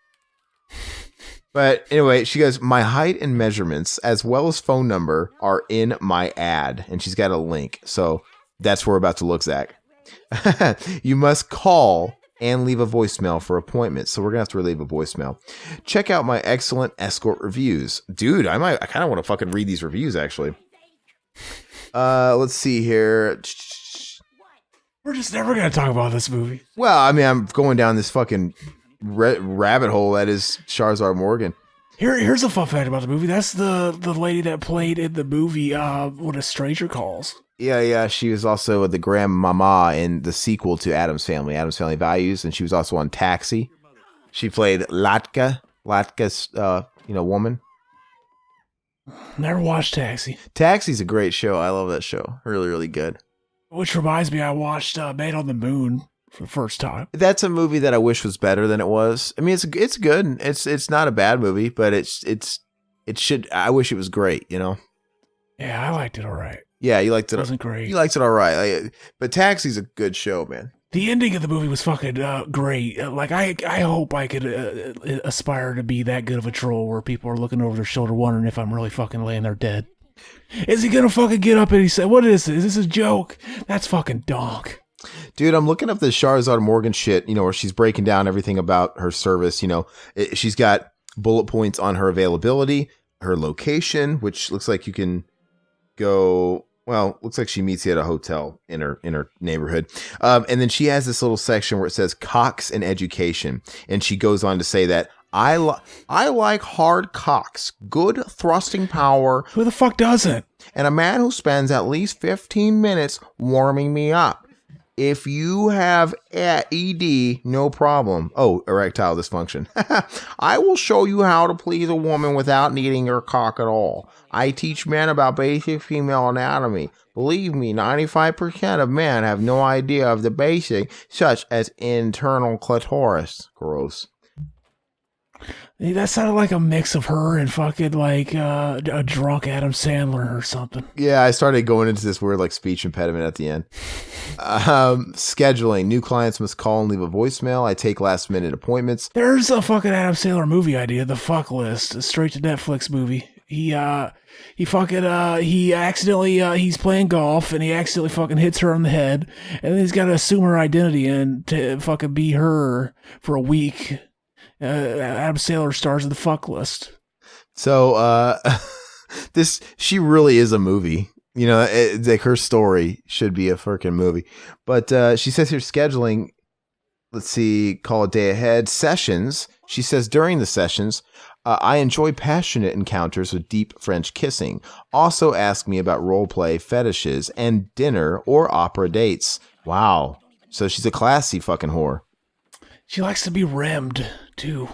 But anyway, she goes, my height and measurements, as well as phone number, are in my ad. And she's got a link. So that's where we're about to look, Zach. You must call and leave a voicemail for appointments. So we're going to have to leave a voicemail. Check out my excellent escort reviews. Dude, I kind of want to fucking read these reviews, actually. Let's see here. We're just never going to talk about this movie. Well, I mean, I'm going down this fucking rabbit hole that is Charizard Morgan. Here's a fun fact about the movie. That's the lady that played in the movie When a Stranger Calls. Yeah. She was also the grandmama in the sequel to Addams Family Values, and she was also on Taxi. She played Latka's woman. Never watched Taxi. Taxi's a great show. I love that show. Really, really good. Which reminds me, I watched Man on the Moon for the first time. That's a movie that I wish was better than it was. I mean, it's good. It's not a bad movie, but it should. I wish it was great. Yeah, I liked it all right. Yeah, you liked it. It wasn't great. You liked it all right. But Taxi's a good show, man. The ending of the movie was fucking great. I hope I could aspire to be that good of a troll where people are looking over their shoulder wondering if I'm really fucking laying there dead. Is he gonna fucking get up and he said, what is this? Is this a joke? That's fucking donk. Dude, I'm looking up the Charizard Morgan shit, where she's breaking down everything about her service. She's got bullet points on her availability, her location, which looks like you can go... Well, looks like she meets you at a hotel in her neighborhood. And then she has this little section where it says cocks and education. And she goes on to say that I like hard cocks, good thrusting power. Who the fuck doesn't? And a man who spends at least 15 minutes warming me up. If you have ED, no problem. Oh, erectile dysfunction. I will show you how to please a woman without needing her cock at all. I teach men about basic female anatomy. Believe me, 95% of men have no idea of the basic, such as internal clitoris. Gross. That sounded like a mix of her and fucking like a drunk Adam Sandler or something. Yeah, I started going into this weird like speech impediment at the end. Scheduling. New clients must call and leave a voicemail. I take last minute appointments. There's a fucking Adam Sandler movie idea, The Fuck List, a straight to Netflix movie. He accidentally, he's playing golf and he accidentally fucking hits her on the head, and then he's got to assume her identity and to fucking be her for a week. Adam Sandler stars in The Fuck List. So, she really is a movie. You know, like her story should be a freaking movie. But she says here scheduling, let's see, call a day ahead. Sessions. She says during the sessions, I enjoy passionate encounters with deep French kissing. Also ask me about role play, fetishes, and dinner or opera dates. Wow. So she's a classy fucking whore. She likes to be rimmed, too.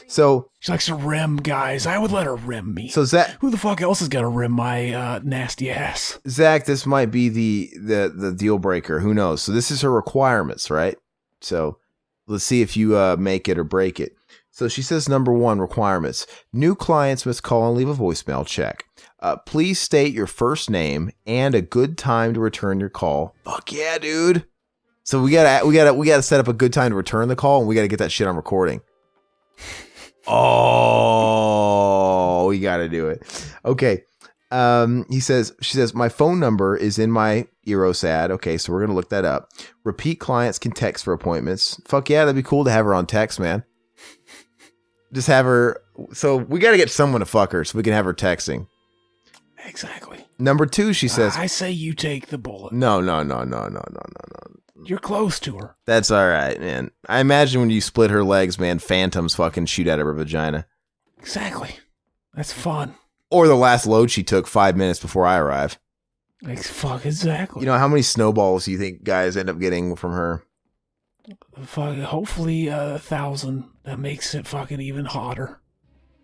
So she likes to rim guys. I would let her rim me. So Zach, who the fuck else is gonna rim my nasty ass? Zach, this might be the deal breaker. Who knows? So this is her requirements, right? So let's see if you make it or break it. So she says, number 1 requirements: new clients must call and leave a voicemail. Check. Please state your first name and a good time to return your call. Fuck yeah, dude. So we gotta set up a good time to return the call, and we gotta get that shit on recording. Oh, we gotta do it. Okay. She says, my phone number is in my Eros ad. Okay, so we're gonna look that up. Repeat clients can text for appointments. Fuck yeah, that'd be cool to have her on text, man. Just have her. So we gotta get someone to fuck her so we can have her texting. Exactly. Number 2, she says, I say you take the bullet. No. You're close to her. That's all right, man. I imagine when you split her legs, man, phantoms fucking shoot out of her vagina. Exactly. That's fun. Or the last load she took 5 minutes before I arrive. Fuck, exactly. You know, how many snowballs do you think guys end up getting from her? Fuck, hopefully 1,000. That makes it fucking even hotter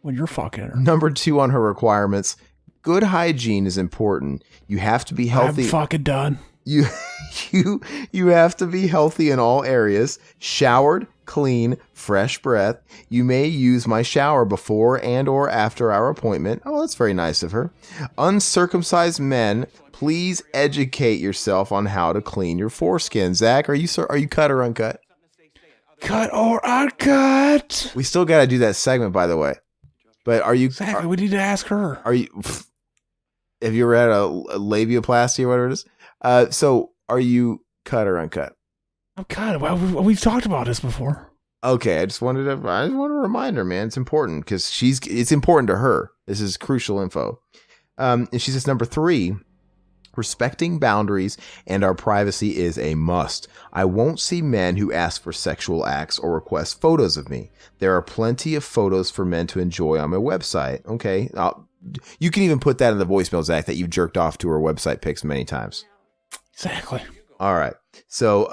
when you're fucking her. Number 2 on her requirements: good hygiene is important. You have to be healthy. I'm fucking done. You have to be healthy in all areas. Showered, clean, fresh breath. You may use my shower before and or after our appointment. Oh, that's very nice of her. Uncircumcised men, please educate yourself on how to clean your foreskin. Zach, are you cut or uncut? Cut or uncut? We still got to do that segment, by the way. But are you... Exactly, we need to ask her. Are you... Have you ever had a labiaplasty or whatever it is? So are you cut or uncut? I'm cut. Well, we've talked about this before. Okay, I just wanted to remind her, man. It's important because it's important to her. This is crucial info. And she says, number 3, respecting boundaries and our privacy is a must. I won't see men who ask for sexual acts or request photos of me. There are plenty of photos for men to enjoy on my website. Okay, you can even put that in the voicemail, Zach, that you've jerked off to her website pics many times. Exactly. All right. So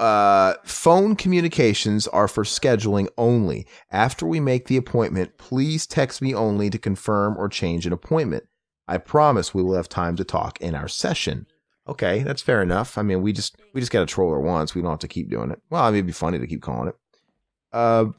phone communications are for scheduling only. After we make the appointment, please text me only to confirm or change an appointment. I promise we will have time to talk in our session. Okay, that's fair enough. I mean, we just got to troll her once. We don't have to keep doing it. Well, I mean, it'd be funny to keep calling it.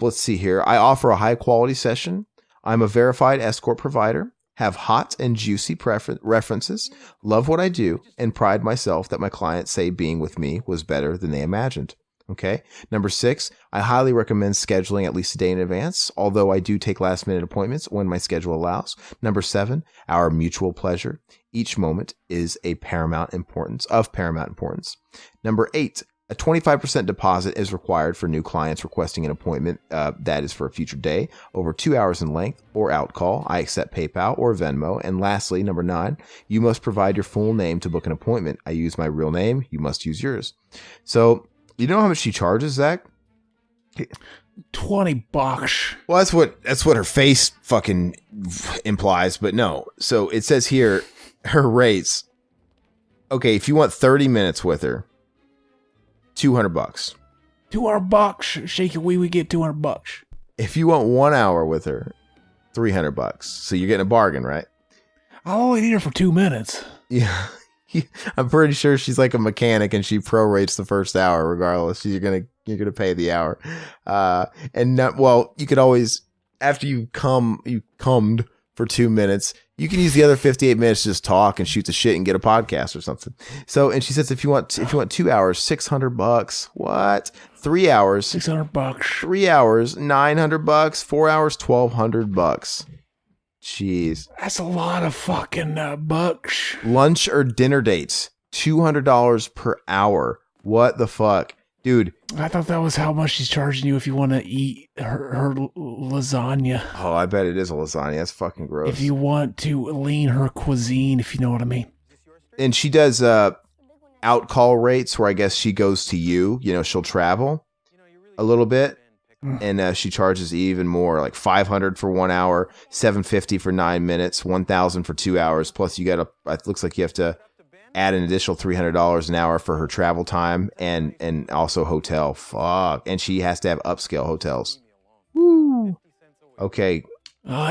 Let's see here. I offer a high quality session. I'm a verified escort provider. Have hot and juicy references, love what I do, and pride myself that my clients say being with me was better than they imagined. Okay. Number 6, I highly recommend scheduling at least a day in advance, although I do take last minute appointments when my schedule allows. Number 7, our mutual pleasure. Each moment is of paramount importance. Number 8, a 25% deposit is required for new clients requesting an appointment that is for a future day, over 2 hours in length, or out call. I accept PayPal or Venmo. And lastly, number 9, you must provide your full name to book an appointment. I use my real name. You must use yours. So, you know how much she charges, Zach? $20. Well, that's what her face fucking implies, but no. So it says here, her rates. Okay, if you want 30 minutes with her, $200. $200. Shake your wee, we get $200. If you want 1 hour with her, $300. So you're getting a bargain, right? I'll only need her for 2 minutes. Yeah. I'm pretty sure she's like a mechanic and she prorates the first hour regardless. You're gonna pay the hour. You could always, after you cummed for 2 minutes, you can use the other 58 minutes to just talk and shoot the shit and get a podcast or something. So, and she says if you want 2 hours, $600. What? 3 hours, $600. 3 hours, $900. 4 hours, $1,200. Jeez. That's a lot of fucking bucks. Lunch or dinner dates, $200 per hour. What the fuck? Dude. I thought that was how much she's charging you if you want to eat her lasagna. Oh, I bet it is a lasagna. That's fucking gross. If you want to lean her cuisine, if you know what I mean. And she does out call rates where I guess she goes to you. You know, she'll travel a little bit. And she charges even more, like $500 for 1 hour, $750 for 9 minutes, $1,000 for 2 hours. Plus, you got it looks like you have to add an additional $300 an hour for her travel time and also hotel. Fuck, and she has to have upscale hotels. Woo. Okay.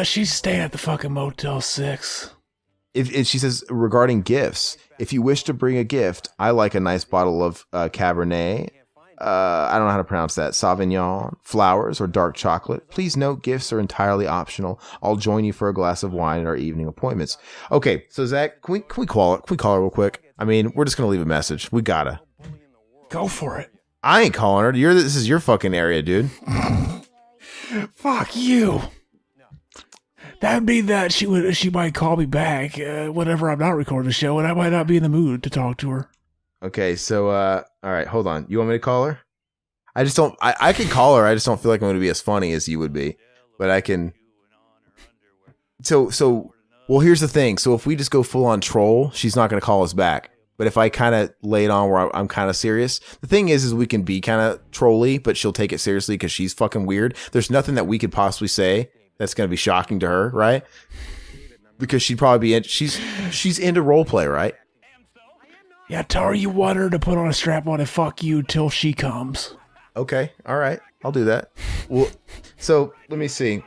She's staying at the fucking Motel 6. If she says regarding gifts, if you wish to bring a gift, I like a nice bottle of Cabernet. I don't know how to pronounce that. Sauvignon, flowers, or dark chocolate. Please note, gifts are entirely optional. I'll join you for a glass of wine at our evening appointments. Okay, so Zach, can we call it? Can we call her real quick? I mean, we're just gonna leave a message. We gotta. Go for it. I ain't calling her. This is your fucking area, dude. Fuck you. That would mean that she might call me back whenever I'm not recording the show, and I might not be in the mood to talk to her. Okay, so all right, hold on. You want me to call her? I just don't. I can call her. I just don't feel like I'm going to be as funny as you would be, but I can. So well, here's the thing. So if we just go full on troll, she's not going to call us back. But if I kind of lay it on where I'm kind of serious, the thing is we can be kind of trolly, but she'll take it seriously because she's fucking weird. There's nothing that we could possibly say that's going to be shocking to her, right? Because she'd probably be she's into role play, right? Yeah, tell her you want her to put on a strap on and fuck you till she comes. Okay, all right, I'll do that. Well, so let me see.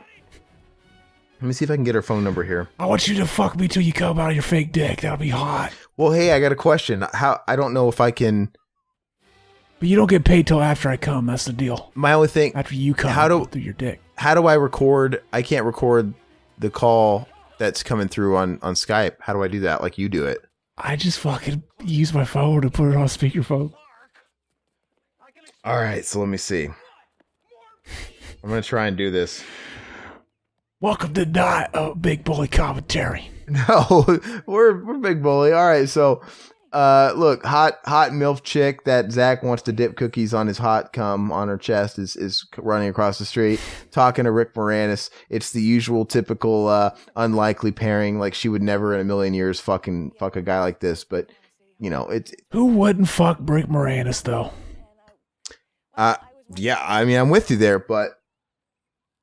Let me see if I can get her phone number here. I want you to fuck me till you come out of your fake dick. That'll be hot. Well, hey, I got a question. I don't know if I can. But you don't get paid till after I come. That's the deal. My only thing. After you come through your dick. How do I record? I can't record the call that's coming through on Skype. How do I do that? Like you do it. I just fucking use my phone to put it on speakerphone. All right, so let me see. I'm going to try and do this. Welcome to Night of Big Bully Commentary. No, we're Big Bully. All right, so look, hot MILF chick that Zach wants to dip cookies on his hot cum on her chest is running across the street talking to Rick Moranis. It's the usual typical unlikely pairing. Like she would never in a million years fuck a guy like this, but you know it's who wouldn't fuck Rick Moranis though. Yeah, I mean I'm with you there, but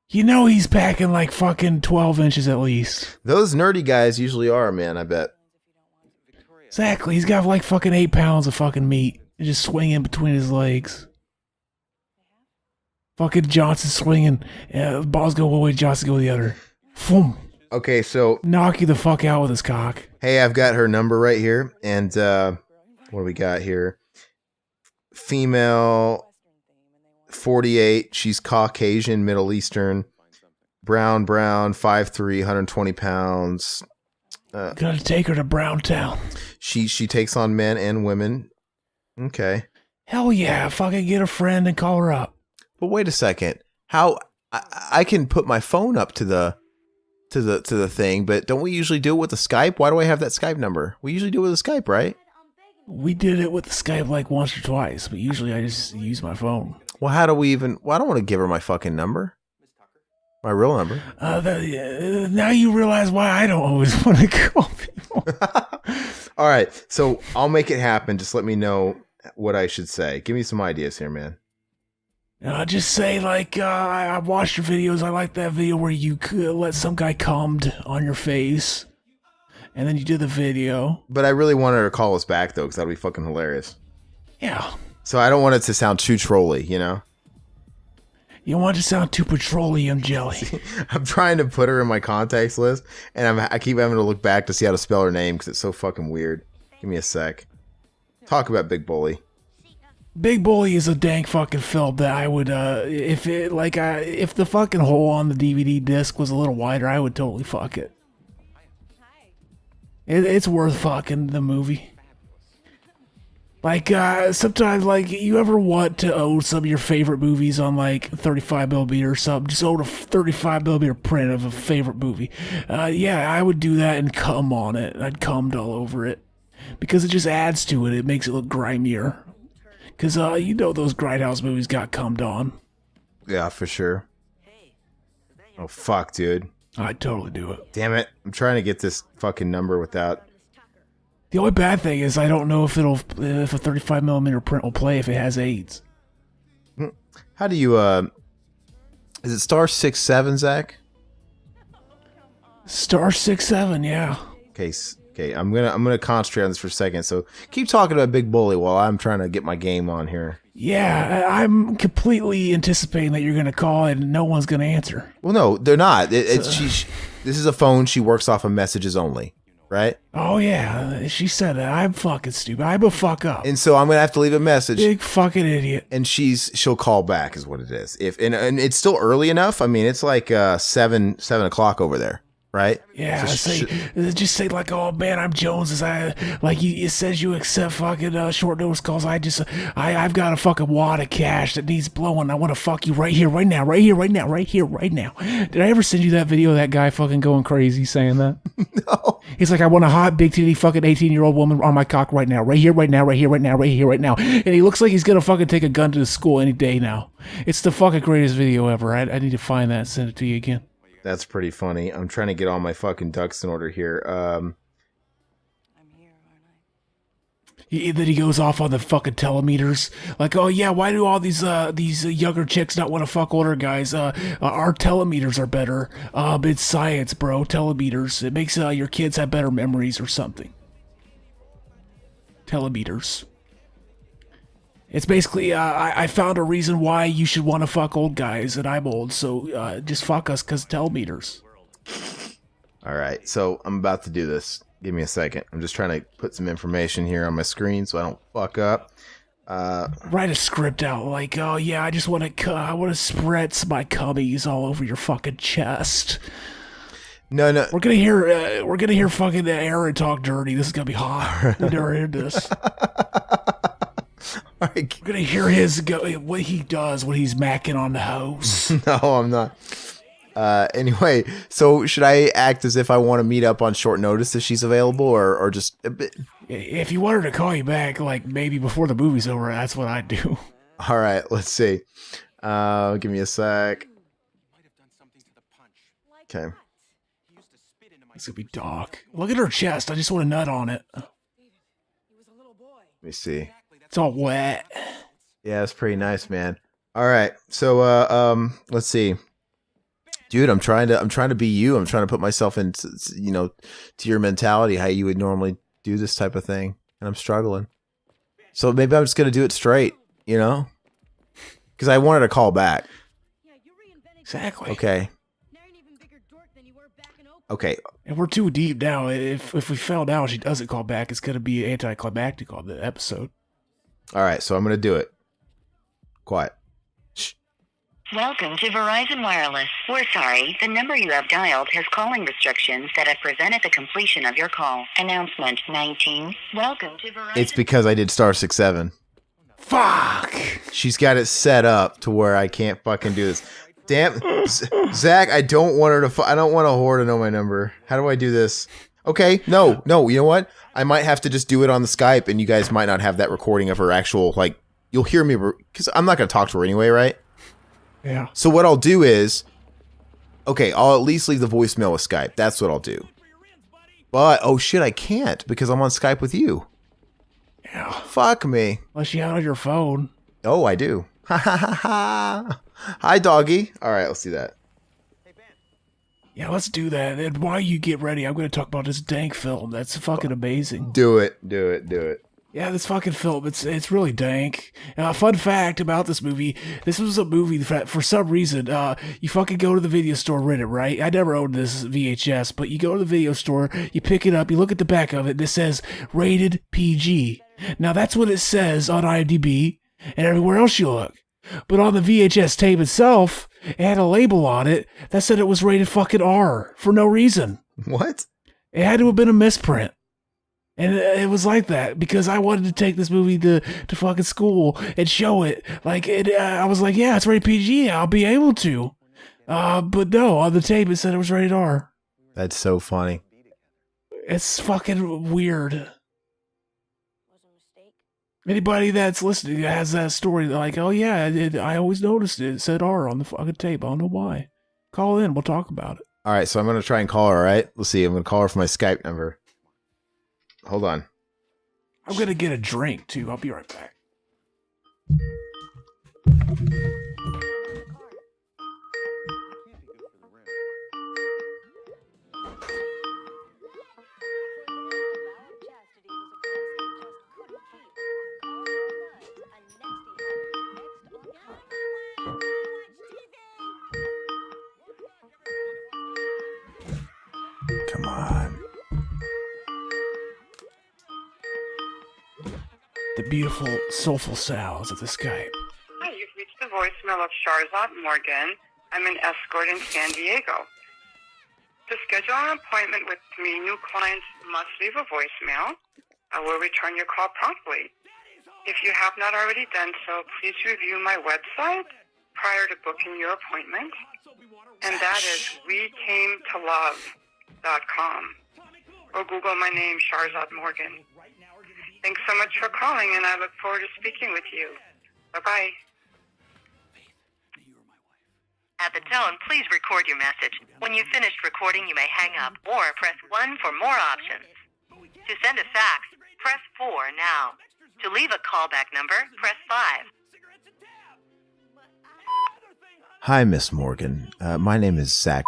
you know he's packing like fucking 12 inches at least. Those nerdy guys usually are, man. I bet. Exactly. He's got like fucking 8 pounds of fucking meat just swinging between his legs. Fucking Johnson swinging. Balls go one way, Johnson go the other. Boom. Okay, so knock you the fuck out with his cock. Hey, I've got her number right here, and what do we got here? Female, 48. She's Caucasian, Middle Eastern, brown, 5'3", 120 pounds. Gotta take her to Browntown. She takes on men and women. Okay. Hell yeah! Fucking get a friend and call her up. But wait a second. How I can put my phone up to the thing, but don't we usually do it with the Skype? Why do I have that Skype number? We usually do it with the Skype, right? We did it with the Skype like once or twice, but usually I just use my phone. Well, how do we even? Well, I don't want to give her my fucking number. My real number. Now you realize why I don't always want to call people. All right, so I'll make it happen. Just let me know what I should say. Give me some ideas here, man. Just say like, I watched your videos. I like that video where you could let some guy cummed on your face, and then you did the video. But I really want her to call us back though, because that'll be fucking hilarious. Yeah. So I don't want it to sound too trolly, you know? You don't want it to sound too petroleum jelly. I'm trying to put her in my contacts list, and I keep having to look back to see how to spell her name because it's so fucking weird. Give me a sec. Talk about Big Bully. Big Bully is a dank fucking film that I would, if the fucking hole on the DVD disc was a little wider, I would totally fuck it. It's worth fucking the movie. Like, sometimes, like, you ever want to own some of your favorite movies on, like, 35mm or something? Just own a 35mm print of a favorite movie. Yeah, I would do that and cum on it. I'd cummed all over it. Because it just adds to it. It makes it look grimier. Because, you know those Grindhouse movies got cummed on. Yeah, for sure. Oh, fuck, dude. I'd totally do it. Damn it. I'm trying to get this fucking number without... The only bad thing is I don't know if a 35mm print will play if it has AIDS. How do you, is it star 67, Zach? Star 67, yeah. Okay, I'm gonna concentrate on this for a second. So keep talking about Big Bully while I'm trying to get my game on here. Yeah, I'm completely anticipating that you're gonna call and no one's gonna answer. Well, no, they're not. This is a phone. She works off of messages only. Right? Oh, yeah. She said that. I'm fucking stupid. I'm a fuck up. And so I'm going to have to leave a message. Big fucking idiot. And she'll call back is what it is. And it's still early enough. I mean, it's like 7 o'clock over there. Right? Yeah, so just say like, oh man, I'm Jones. It says you accept fucking short notice calls. I've got a fucking wad of cash that needs blowing. I want to fuck you right here, right now, right here, right now, right here, right now. Did I ever send you that video of that guy fucking going crazy saying that? No. He's like, I want a hot, big titty fucking 18-year-old woman on my cock right now, right here, right now, right here, right now, right here, right now. And he looks like he's gonna fucking take a gun to the school any day now. It's the fucking greatest video ever. I need to find that and send it to you again. That's pretty funny. I'm trying to get all my fucking ducks in order here. I'm here, aren't I? Then he goes off on the fucking telemeters. Like, oh yeah, why do all these younger chicks not want to fuck older guys? Our telemeters are better. It's science, bro. Telemeters. It makes your kids have better memories or something. Telemeters. It's basically, I found a reason why you should want to fuck old guys, and I'm old, so just fuck us because telemeters. All right, so I'm about to do this. Give me a second. I'm just trying to put some information here on my screen so I don't fuck up. Write a script out like, oh yeah, I just want to, I want to spritz my cummies all over your fucking chest. No. We're gonna hear fucking Aaron talk dirty. This is gonna be hot. We've never heard this. All right. We're gonna hear what he does when he's macking on the hose. No, I'm not. Anyway, so should I act as if I want to meet up on short notice if she's available, or just a bit? If you want her to call you back, like maybe before the movie's over, that's what I'd do. All right, let's see. Give me a sec. Okay. It's gonna be Doc. Look at her chest. I just want a nut on it. Let me see. It's all wet. Yeah, it's pretty nice, man. All right, so let's see, dude. I'm trying to be you. I'm trying to put myself into, to your mentality, how you would normally do this type of thing, and I'm struggling. So maybe I'm just gonna do it straight, because I wanted to call back. Exactly. Okay. Okay. And we're too deep now. If we found out she doesn't call back, it's gonna be anticlimactic on the episode. All right, so I'm gonna do it. Quiet. Shh. Welcome to Verizon Wireless. We're sorry, the number you have dialed has calling restrictions that have prevented the completion of your call. Announcement 19. Welcome to Verizon. It's because I did star 67. Fuck. She's got it set up to where I can't fucking do this. Damn, Zach, I don't want her to. I don't want a whore to know my number. How do I do this? Okay, no. You know what? I might have to just do it on the Skype, and you guys might not have that recording of her actual, like, you'll hear me, because I'm not going to talk to her anyway, right? Yeah. So what I'll do is, okay, I'll at least leave the voicemail with Skype. That's what I'll do. But, oh shit, I can't, because I'm on Skype with you. Yeah. Fuck me. Unless you have your phone. Oh, I do. Ha ha ha ha. Hi, doggy. All right, let's do that. Yeah, let's do that. And while you get ready, I'm going to talk about this dank film. That's fucking amazing. Do it. Yeah, this fucking film, it's really dank. Fun fact about this movie, this was a movie that for some reason, you fucking go to the video store, rent it, right? I never owned this VHS, but you go to the video store, you pick it up, you look at the back of it, and it says, rated PG. Now that's what it says on IMDb, and everywhere else you look. But on the VHS tape itself, it had a label on it that said it was rated fucking R, for no reason. What? It had to have been a misprint. And it was like that because I wanted to take this movie to fucking school and show it. Like, I was like, yeah, it's rated PG. I'll be able to. But no, on the tape it said it was rated R. That's so funny. It's fucking weird. Anybody that's listening has that story, they're like, oh yeah, I always noticed it. It said R on the fucking tape. I don't know why. Call in. We'll talk about it. All right, so I'm going to try and call her, all right? Let's see. I'm going to call her from my Skype number. Hold on. I'm going to get a drink, too. I'll be right back. Come on. The beautiful, soulful sounds of the Skype. Hi, you've reached the voicemail of Sharzad Morgan. I'm an escort in San Diego. To schedule an appointment with me, new clients must leave a voicemail. I will return your call promptly. If you have not already done so, please review my website prior to booking your appointment. And that is WeCameToLove.com. Or Google my name, Sharzad Morgan. Thanks so much for calling, and I look forward to speaking with you. Bye-bye. At the tone, please record your message. When you've finished recording, you may hang up or press 1 for more options. To send a fax, press 4 now. To leave a callback number, press 5. Hi, Miss Morgan. My name is Zach.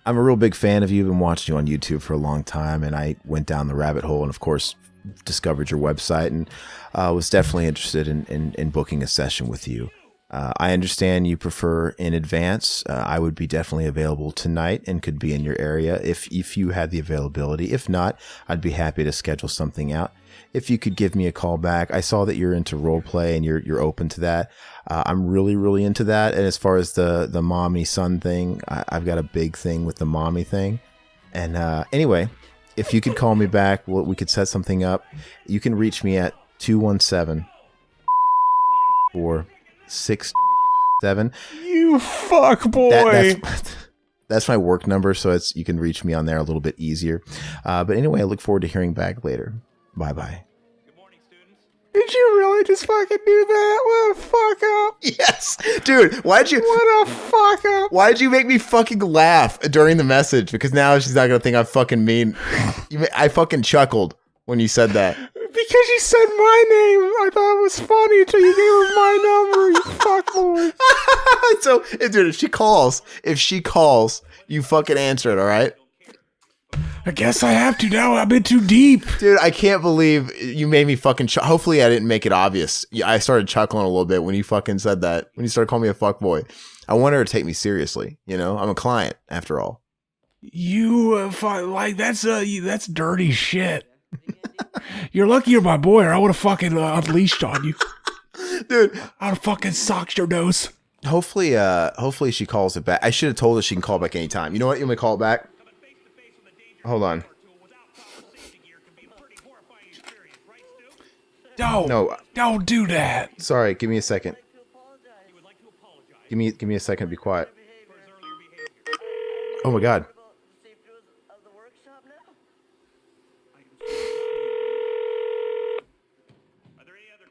I'm a real big fan of you. I've been watching you on YouTube for a long time, and I went down the rabbit hole and, of course, discovered your website and was definitely interested in booking a session with you. I understand you prefer in advance. I would be definitely available tonight and could be in your area if you had the availability. If not, I'd be happy to schedule something out. If you could give me a call back. I saw that you're into role play and you're open to that. I'm really, really into that. And as far as the mommy son thing, I've got a big thing with the mommy thing. And anyway, if you could call me back, we could set something up. You can reach me at 217 467. You fuck boy. That's my work number, so you can reach me on there a little bit easier. But anyway, I look forward to hearing back later. Bye-bye. Did you really just fucking do that? What a fuck up. Yes. Dude, why'd you... What a fuck up. Why'd you make me fucking laugh during the message? Because now she's not going to think I'm fucking mean. I fucking chuckled when you said that. Because you said my name. I thought it was funny until you gave her my number, you fuckboy. So, dude, if she calls, you fucking answer it, all right? I guess I have to now. I've been too deep. Dude, I can't believe you made me fucking hopefully I didn't make it obvious. I started chuckling a little bit when you fucking said that. When you started calling me a fuckboy. I want her to take me seriously. You know, I'm a client after all. You, that's dirty shit. You're lucky you're my boy or I would have fucking unleashed on you. Dude. I would have fucking socked your nose. Hopefully she calls it back. I should have told her she can call back anytime. You know what? You want me to call it back? Hold on. Don't do that. Sorry, give me a second. Give me a second to be quiet. Oh my god.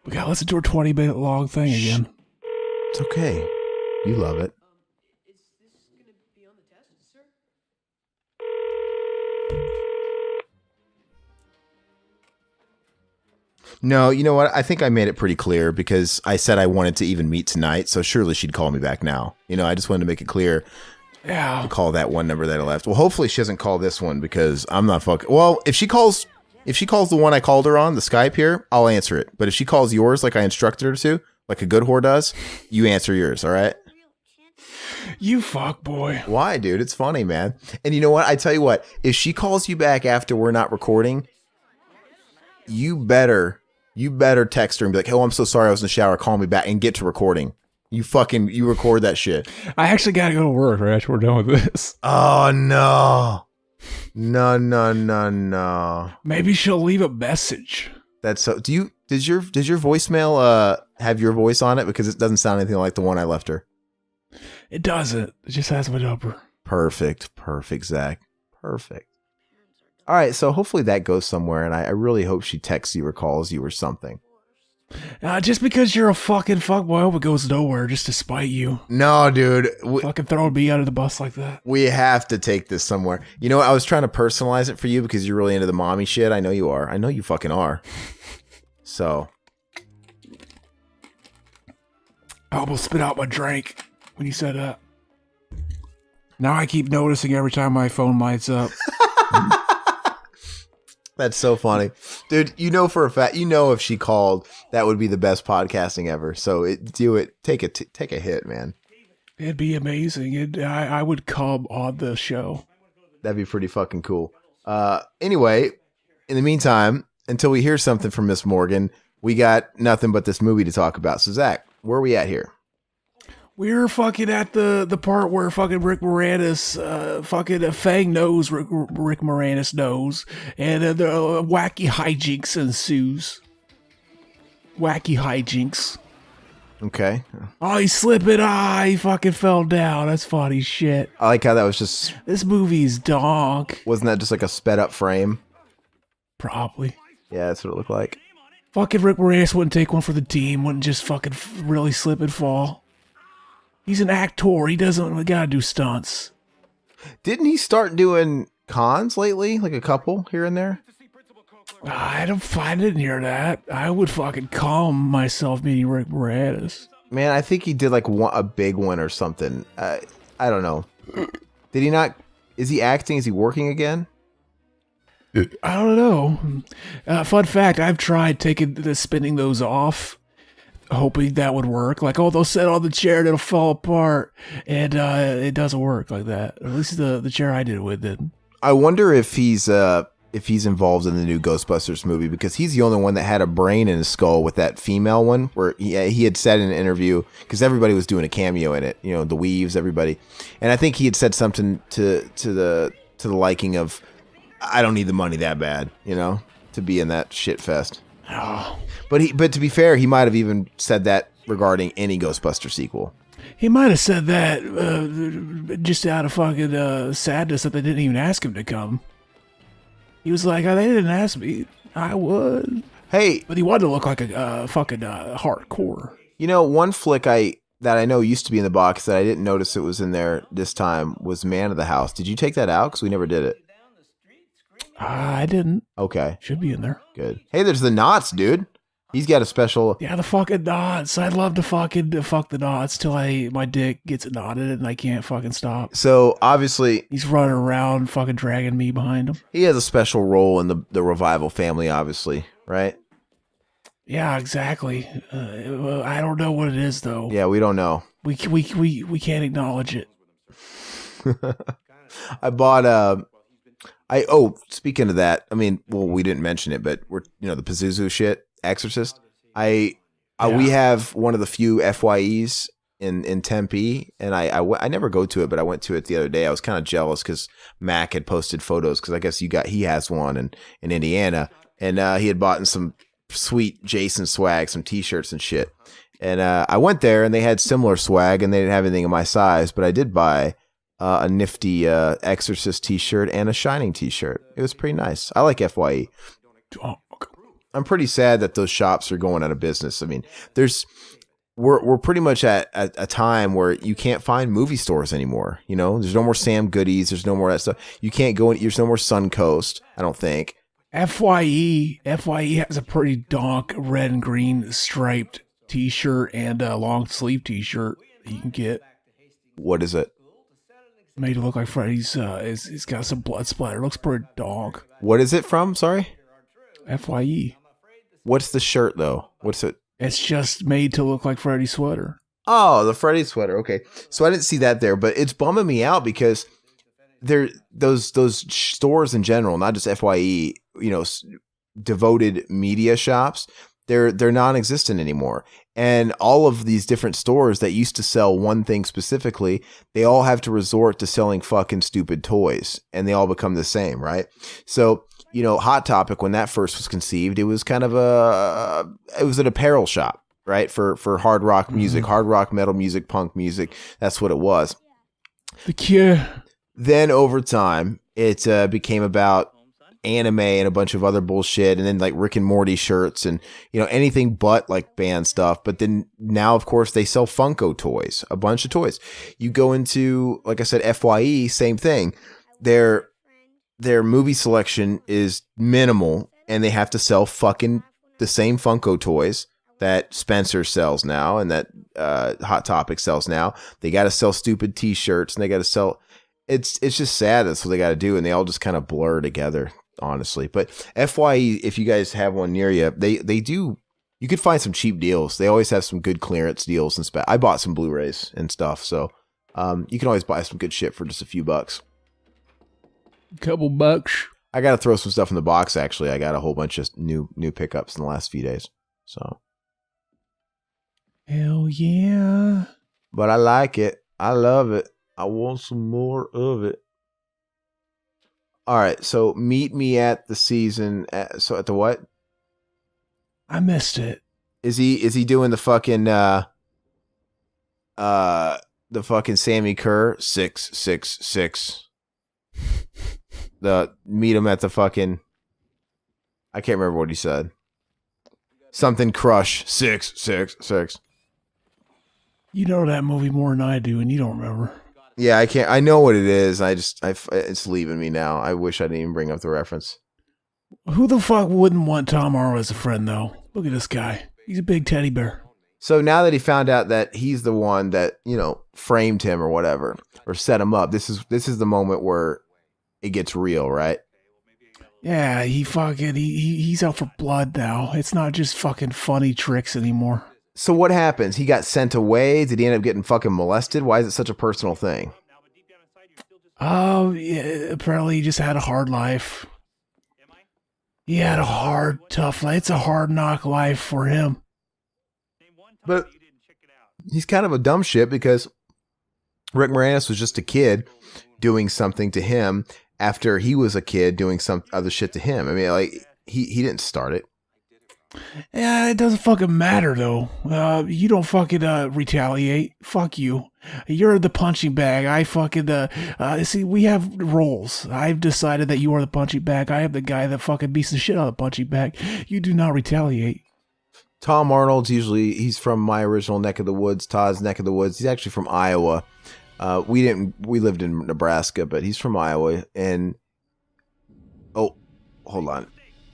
We gotta listen to her 20-minute long thing again. It's okay. You love it. No, you know what? I think I made it pretty clear because I said I wanted to even meet tonight, so surely she'd call me back now. You know, I just wanted to make it clear. Yeah. To call that one number that I left. Well, hopefully she doesn't call this one because I'm not fucking... Well, if she calls If she calls the one I called her on, the Skype here, I'll answer it. But if she calls yours like I instructed her to, like a good whore does, you answer yours, all right? You fuck boy. Why, dude? It's funny, man. And you know what? I tell you what, if she calls you back after we're not recording, you better text her and be like, oh, I'm so sorry I was in the shower. Call me back and get to recording. You record that shit. I actually got to go to work right after we're done with this. Oh, no. No. Maybe she'll leave a message. That's so. Does your voicemail have your voice on it? Because it doesn't sound anything like the one I left her. It doesn't. It just has my number. Perfect, Zach. Perfect. All right, so hopefully that goes somewhere, and I really hope she texts you or calls you or something. Just because you're a fucking fuckboy, I hope it goes nowhere just to spite you. No, dude. Fucking throwing me under the bus like that. We have to take this somewhere. You know what? I was trying to personalize it for you because you're really into the mommy shit. I know you are. I know you fucking are. So. I almost spit out my drink when you said that. Now I keep noticing every time my phone lights up. That's so funny. Dude, you know for a fact, if she called, that would be the best podcasting ever. So do it. Take a hit, man. It'd be amazing. I would come on the show. That'd be pretty fucking cool. Anyway, in the meantime, until we hear something from Miss Morgan, we got nothing but this movie to talk about. So Zach, where are we at here? We're fucking at the part where fucking Rick Moranis, Fang knows Rick Moranis knows, and the wacky hijinks ensues. Wacky hijinks. Okay. Oh, he's slipping. He fucking fell down. That's funny shit. I like how that was just... This movie's donk. Wasn't that just like a sped up frame? Probably. Yeah, that's what it looked like. Fucking Rick Moranis wouldn't take one for the team. Wouldn't just fucking really slip and fall. He's an actor. He gotta do stunts. Didn't he start doing cons lately? Like a couple here and there? I didn't hear that. I would fucking calm myself meeting Rick Moranis. Man, I think he did like a big one or something. I don't know. Did he not? Is he acting? Is he working again? I don't know. Fun fact, I've tried spinning those off, hoping that would work. Like, oh, they'll sit on the chair and it'll fall apart. And it doesn't work like that. At least the chair I did it with didn't. I wonder if he's involved in the new Ghostbusters movie, because he's the only one that had a brain in his skull with that female one, where he had said in an interview, because everybody was doing a cameo in it, the Weaves, everybody. And I think he had said something to the liking of, I don't need the money that bad, to be in that shit fest. Oh. But to be fair, he might have even said that regarding any Ghostbuster sequel. He might have said that just out of fucking sadness that they didn't even ask him to come. He was like, oh, they didn't ask me. I would. Hey. But he wanted to look like a fucking hardcore. One flick that I know used to be in the box that I didn't notice it was in there this time was Man of the House. Did you take that out? Because we never did it. I didn't. Okay. Should be in there. Good. Hey, there's the knots, dude. He's got a special... Yeah, the fucking knots. I'd love to fuck the knots till my dick gets knotted and I can't fucking stop. So, obviously... He's running around fucking dragging me behind him. He has a special role in the Revival family, obviously, right? Yeah, exactly. I don't know what it is, though. Yeah, we don't know. We can't acknowledge it. I bought... speaking of that, we didn't mention it, but we're, the Pazuzu shit, Exorcist. We have one of the few FYEs in Tempe, and I never go to it, but I went to it the other day. I was kind of jealous because Mac had posted photos, because I guess he has one in Indiana, and he had bought some sweet Jason swag, some t-shirts and shit. And I went there, and they had similar swag, and they didn't have anything in my size, but I did buy a nifty Exorcist t-shirt and a Shining t-shirt. It was pretty nice. I like FYE. I'm pretty sad that those shops are going out of business. We're pretty much at a time where you can't find movie stores anymore. There's no more Sam Goodies. There's no more of that stuff. You can't go in. There's no more Suncoast, I don't think. FYE has a pretty donk red and green striped t-shirt and a long sleeve t-shirt that you can get. What is it? Made it look like Freddy's. It's got some blood splatter. It looks pretty donk. What is it from? Sorry? FYE. What's the shirt though? What's it? It's just made to look like Freddy's sweater. Oh, the Freddy sweater. Okay, so I didn't see that there, but it's bumming me out because those stores in general, not just FYE, devoted media shops, they're non-existent anymore. And all of these different stores that used to sell one thing specifically, they all have to resort to selling fucking stupid toys, and they all become the same, right? So, Hot Topic, when that first was conceived, it was kind of it was an apparel shop, right? For hard rock music, hard rock, metal music, punk music. That's what it was. The Cure. Then over time, it became about anime and a bunch of other bullshit, and then like Rick and Morty shirts and anything but like band stuff. But then now, of course, they sell Funko toys, a bunch of toys. You go into, like I said, FYE, same thing. Their movie selection is minimal, and they have to sell fucking the same Funko toys that Spencer sells now and that Hot Topic sells now. They got to sell stupid T-shirts, and they got to sell. It's just sad. That's what they got to do, and they all just kind of blur together, honestly. But FYE, if you guys have one near you, they do. You could find some cheap deals. They always have some good clearance deals and stuff. I bought some Blu-rays and stuff, so you can always buy some good shit for just a few bucks. Couple bucks. I got to throw some stuff in the box. Actually, I got a whole bunch of new pickups in the last few days. So, hell yeah! But I like it. I love it. I want some more of it. All right, so meet me at the season. At the what? I missed it. Is he doing the fucking Sammy Kerr 666? The meet him at the fucking. I can't remember what he said. Something Crush 666. You know that movie more than I do, and you don't remember. Yeah, I can't. I know what it is. It's leaving me now. I wish I didn't even bring up the reference. Who the fuck wouldn't want Tom Morrow as a friend, though? Look at this guy. He's a big teddy bear. So now that he found out that he's the one that framed him or whatever, or set him up, this is the moment where it gets real, right? Yeah, he's out for blood now. It's not just fucking funny tricks anymore. So what happens? He got sent away? Did he end up getting fucking molested? Why is it such a personal thing? Oh, yeah, apparently he just had a hard life. He had a hard, tough life. It's a hard knock life for him. But he's kind of a dumb shit because Rick Moranis was just a kid doing something to him after he was a kid doing some other shit to him. I mean, like, he didn't start it. Yeah, it doesn't fucking matter, though. You don't fucking retaliate. Fuck you. You're the punching bag. I fucking, see, we have roles. I've decided that you are the punching bag. I am the guy that fucking beats the shit out of the punching bag. You do not retaliate. Tom Arnold's he's from my original neck of the woods, Todd's neck of the woods. He's actually from Iowa. We lived in Nebraska, but he's from Iowa. And, oh, hold on.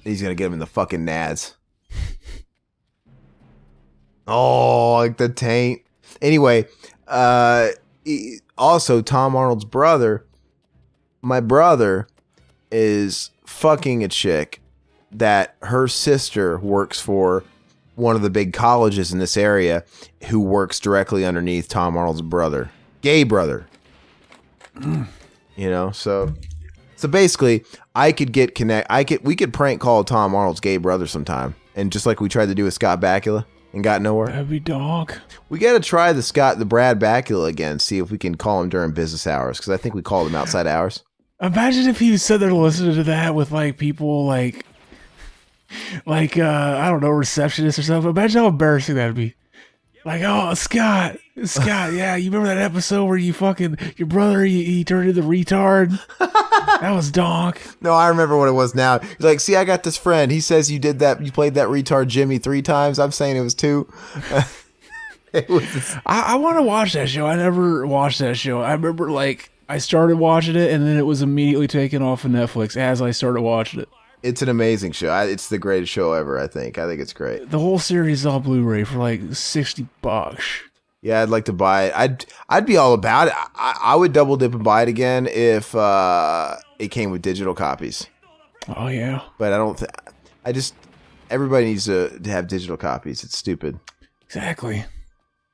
He's going to get him in the fucking nads. Oh, like the taint. Anyway, also Tom Arnold's brother, my brother, is fucking a chick that her sister works for one of the big colleges in this area, who works directly underneath Tom Arnold's brother, gay brother. So basically, we could prank call Tom Arnold's gay brother sometime. And just like we tried to do with Scott Bakula and got nowhere. Heavy dog. We got to try the Brad Bakula again, see if we can call him during business hours, because I think we called him outside hours. Imagine if he was sitting there listening to that with like people like I don't know, receptionists or something. Imagine how embarrassing that'd be. Like, oh, Scott, yeah, you remember that episode where your brother, he turned into the retard? That was donk. No, I remember what it was now. He's like, see, I got this friend. He says you played that retard Jimmy 3 times. I'm saying it was 2. I want to watch that show. I never watched that show. I remember, like, I started watching it, and then it was immediately taken off of Netflix as I started watching it. It's an amazing show. It's the greatest show ever, I think. I think it's great. The whole series is on Blu-ray for like $60. Yeah, I'd like to buy it. I'd be all about it. I would double dip and buy it again if it came with digital copies. Oh yeah, but I don't. everybody needs to have digital copies. It's stupid. Exactly.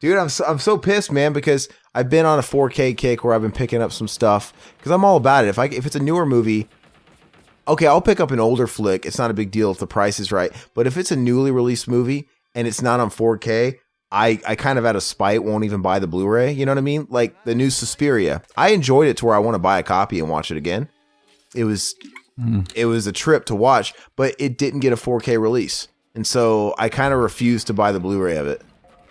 Dude, I'm so pissed, man, because I've been on a 4K kick where I've been picking up some stuff because I'm all about it. If it's a newer movie, okay, I'll pick up an older flick. It's not a big deal if the price is right. But if it's a newly released movie and it's not on 4K, I kind of out of spite won't even buy the Blu-ray. You know what I mean? Like the new Suspiria. I enjoyed it to where I want to buy a copy and watch it again. It was a trip to watch, but it didn't get a 4K release. And so I kind of refused to buy the Blu-ray of it.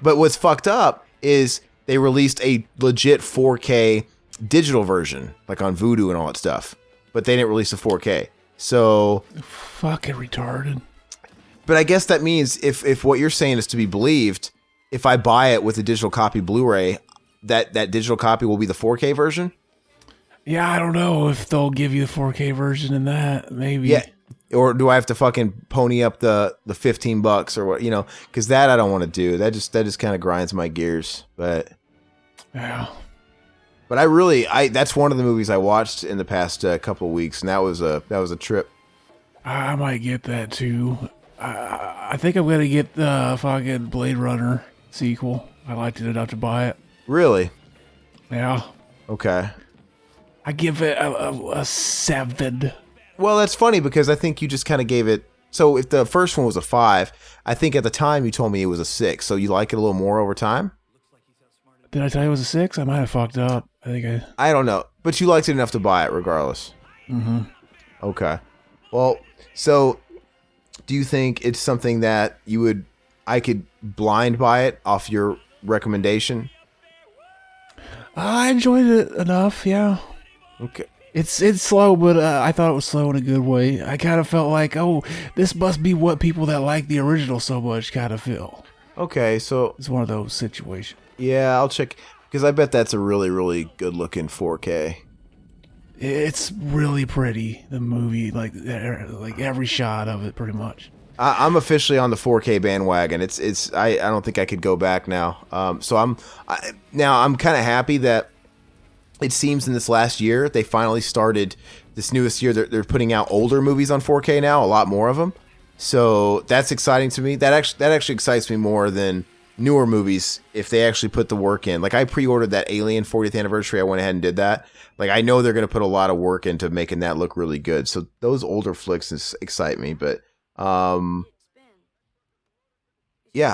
But what's fucked up is they released a legit 4K digital version, like on Vudu and all that stuff. But they didn't release a 4K. So fucking retarded. But I guess that means if what you're saying is to be believed, if I buy it with a digital copy Blu-ray, that digital copy will be the 4K version? Yeah, I don't know if they'll give you the 4K version in that. Maybe. Yeah. Or do I have to fucking pony up the $15 or what, you know, because that I don't want to do. That just kind of grinds my gears. But yeah. But I that's one of the movies I watched in the past couple of weeks, and that was a trip. I might get that too. I think I'm gonna get the fucking Blade Runner sequel. I liked it enough to buy it. Really? Yeah. Okay. I give it a 7. Well, that's funny because I think you just kind of gave it. So if the first one was a 5, I think at the time you told me it was a 6. So you like it a little more over time? Did I tell you it was a 6? I might have fucked up. I don't know, but you liked it enough to buy it regardless. Mm-hmm. Okay. Well, so do you think it's something that I could blind buy it off your recommendation? I enjoyed it enough, yeah. Okay. It's slow, but I thought it was slow in a good way. I kind of felt like, oh, this must be what people that like the original so much kind of feel. Okay, so it's one of those situations. Yeah, I'll check because I bet that's a really, really good looking 4K. It's really pretty. The movie, like every shot of it, pretty much. I'm officially on the 4K bandwagon. I don't think I could go back now. So I'm kind of happy that it seems in this last year they finally started this newest year. They're putting out older movies on 4K now, a lot more of them. So that's exciting to me. That actually excites me more than newer movies if they actually put the work in. Like I pre-ordered that Alien 40th anniversary. I went ahead and did that. Like I know they're going to put a lot of work into making that look really good. So those older flicks excite me, but yeah,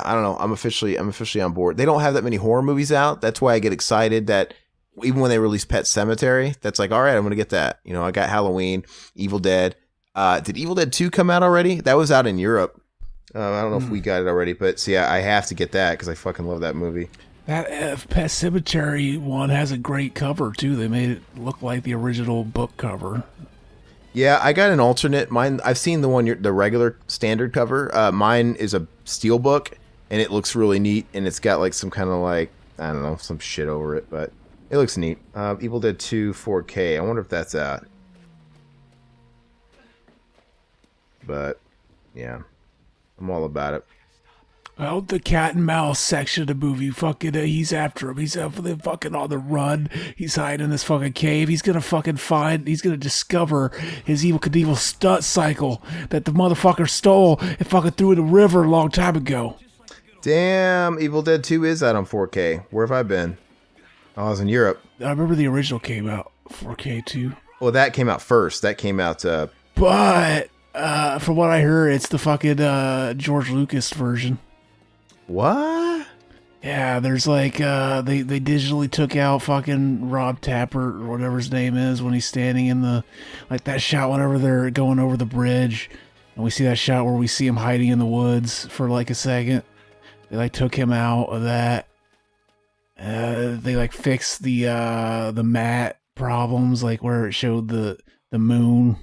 I don't know. I'm officially on board. They don't have that many horror movies out. That's why I get excited that even when they release Pet Sematary, that's like, all right, I'm going to get that. You know, I got Halloween, Evil Dead. Did Evil Dead 2 come out already? That was out in Europe. I don't know if we got it already, but see, I have to get that because I fucking love that movie. That Pet Sematary one has a great cover too. They made it look like the original book cover. Yeah, I got an alternate. Mine, I've seen the regular standard cover. Mine is a steelbook, and it looks really neat, and it's got like some kind of like, I don't know, some shit over it, but it looks neat. Evil Dead 2 4K. I wonder if that's out. But yeah, I'm all about it. Well, the cat and mouse section of the movie, fucking, he's after him. He's fucking on the run. He's hiding in this fucking cave. He's gonna discover his Evil Knievel stunt cycle that the motherfucker stole and fucking threw in the river a long time ago. Damn, Evil Dead 2 is out on 4K. Where have I been? Oh, I was in Europe. I remember the original came out 4K too. Well, that came out first. That came out, but from what I heard, it's the fucking George Lucas version. What? Yeah, there's like they digitally took out fucking Rob Tappert or whatever his name is when he's standing in the like that shot whenever they're going over the bridge, and we see that shot where we see him hiding in the woods for like a second. They like took him out of that. They like fixed the matte problems, like where it showed the moon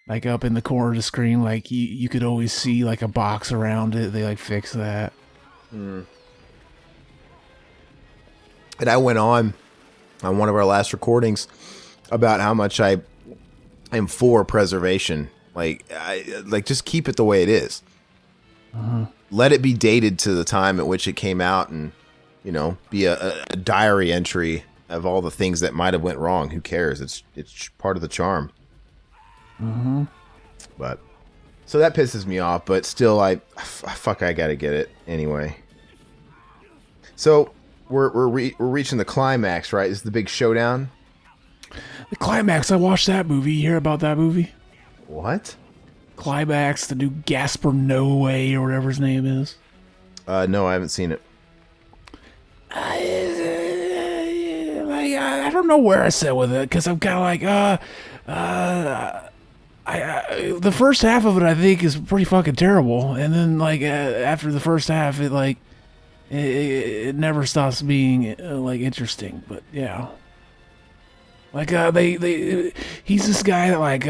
like up in the corner of the screen, like you could always see like a box around it. They like fixed that. And I went on one of our last recordings about how much I am for preservation. Like just keep it the way it is. Let it be dated to the time at which it came out, and you know, be a diary entry of all the things that might have went wrong. Who cares? It's part of the charm. But So that pisses me off, but still, I gotta get it anyway. So we're reaching the climax, right? This is the big showdown. The Climax, I watched that movie. You hear about that movie? What? Climax, the new Gaspar Noé or whatever his name is. No, I haven't seen it. I don't know where I sit with it, because I'm kind of like, the first half of it I think is pretty fucking terrible, and then like after the first half, it never stops being like interesting. But yeah, like he's this guy that like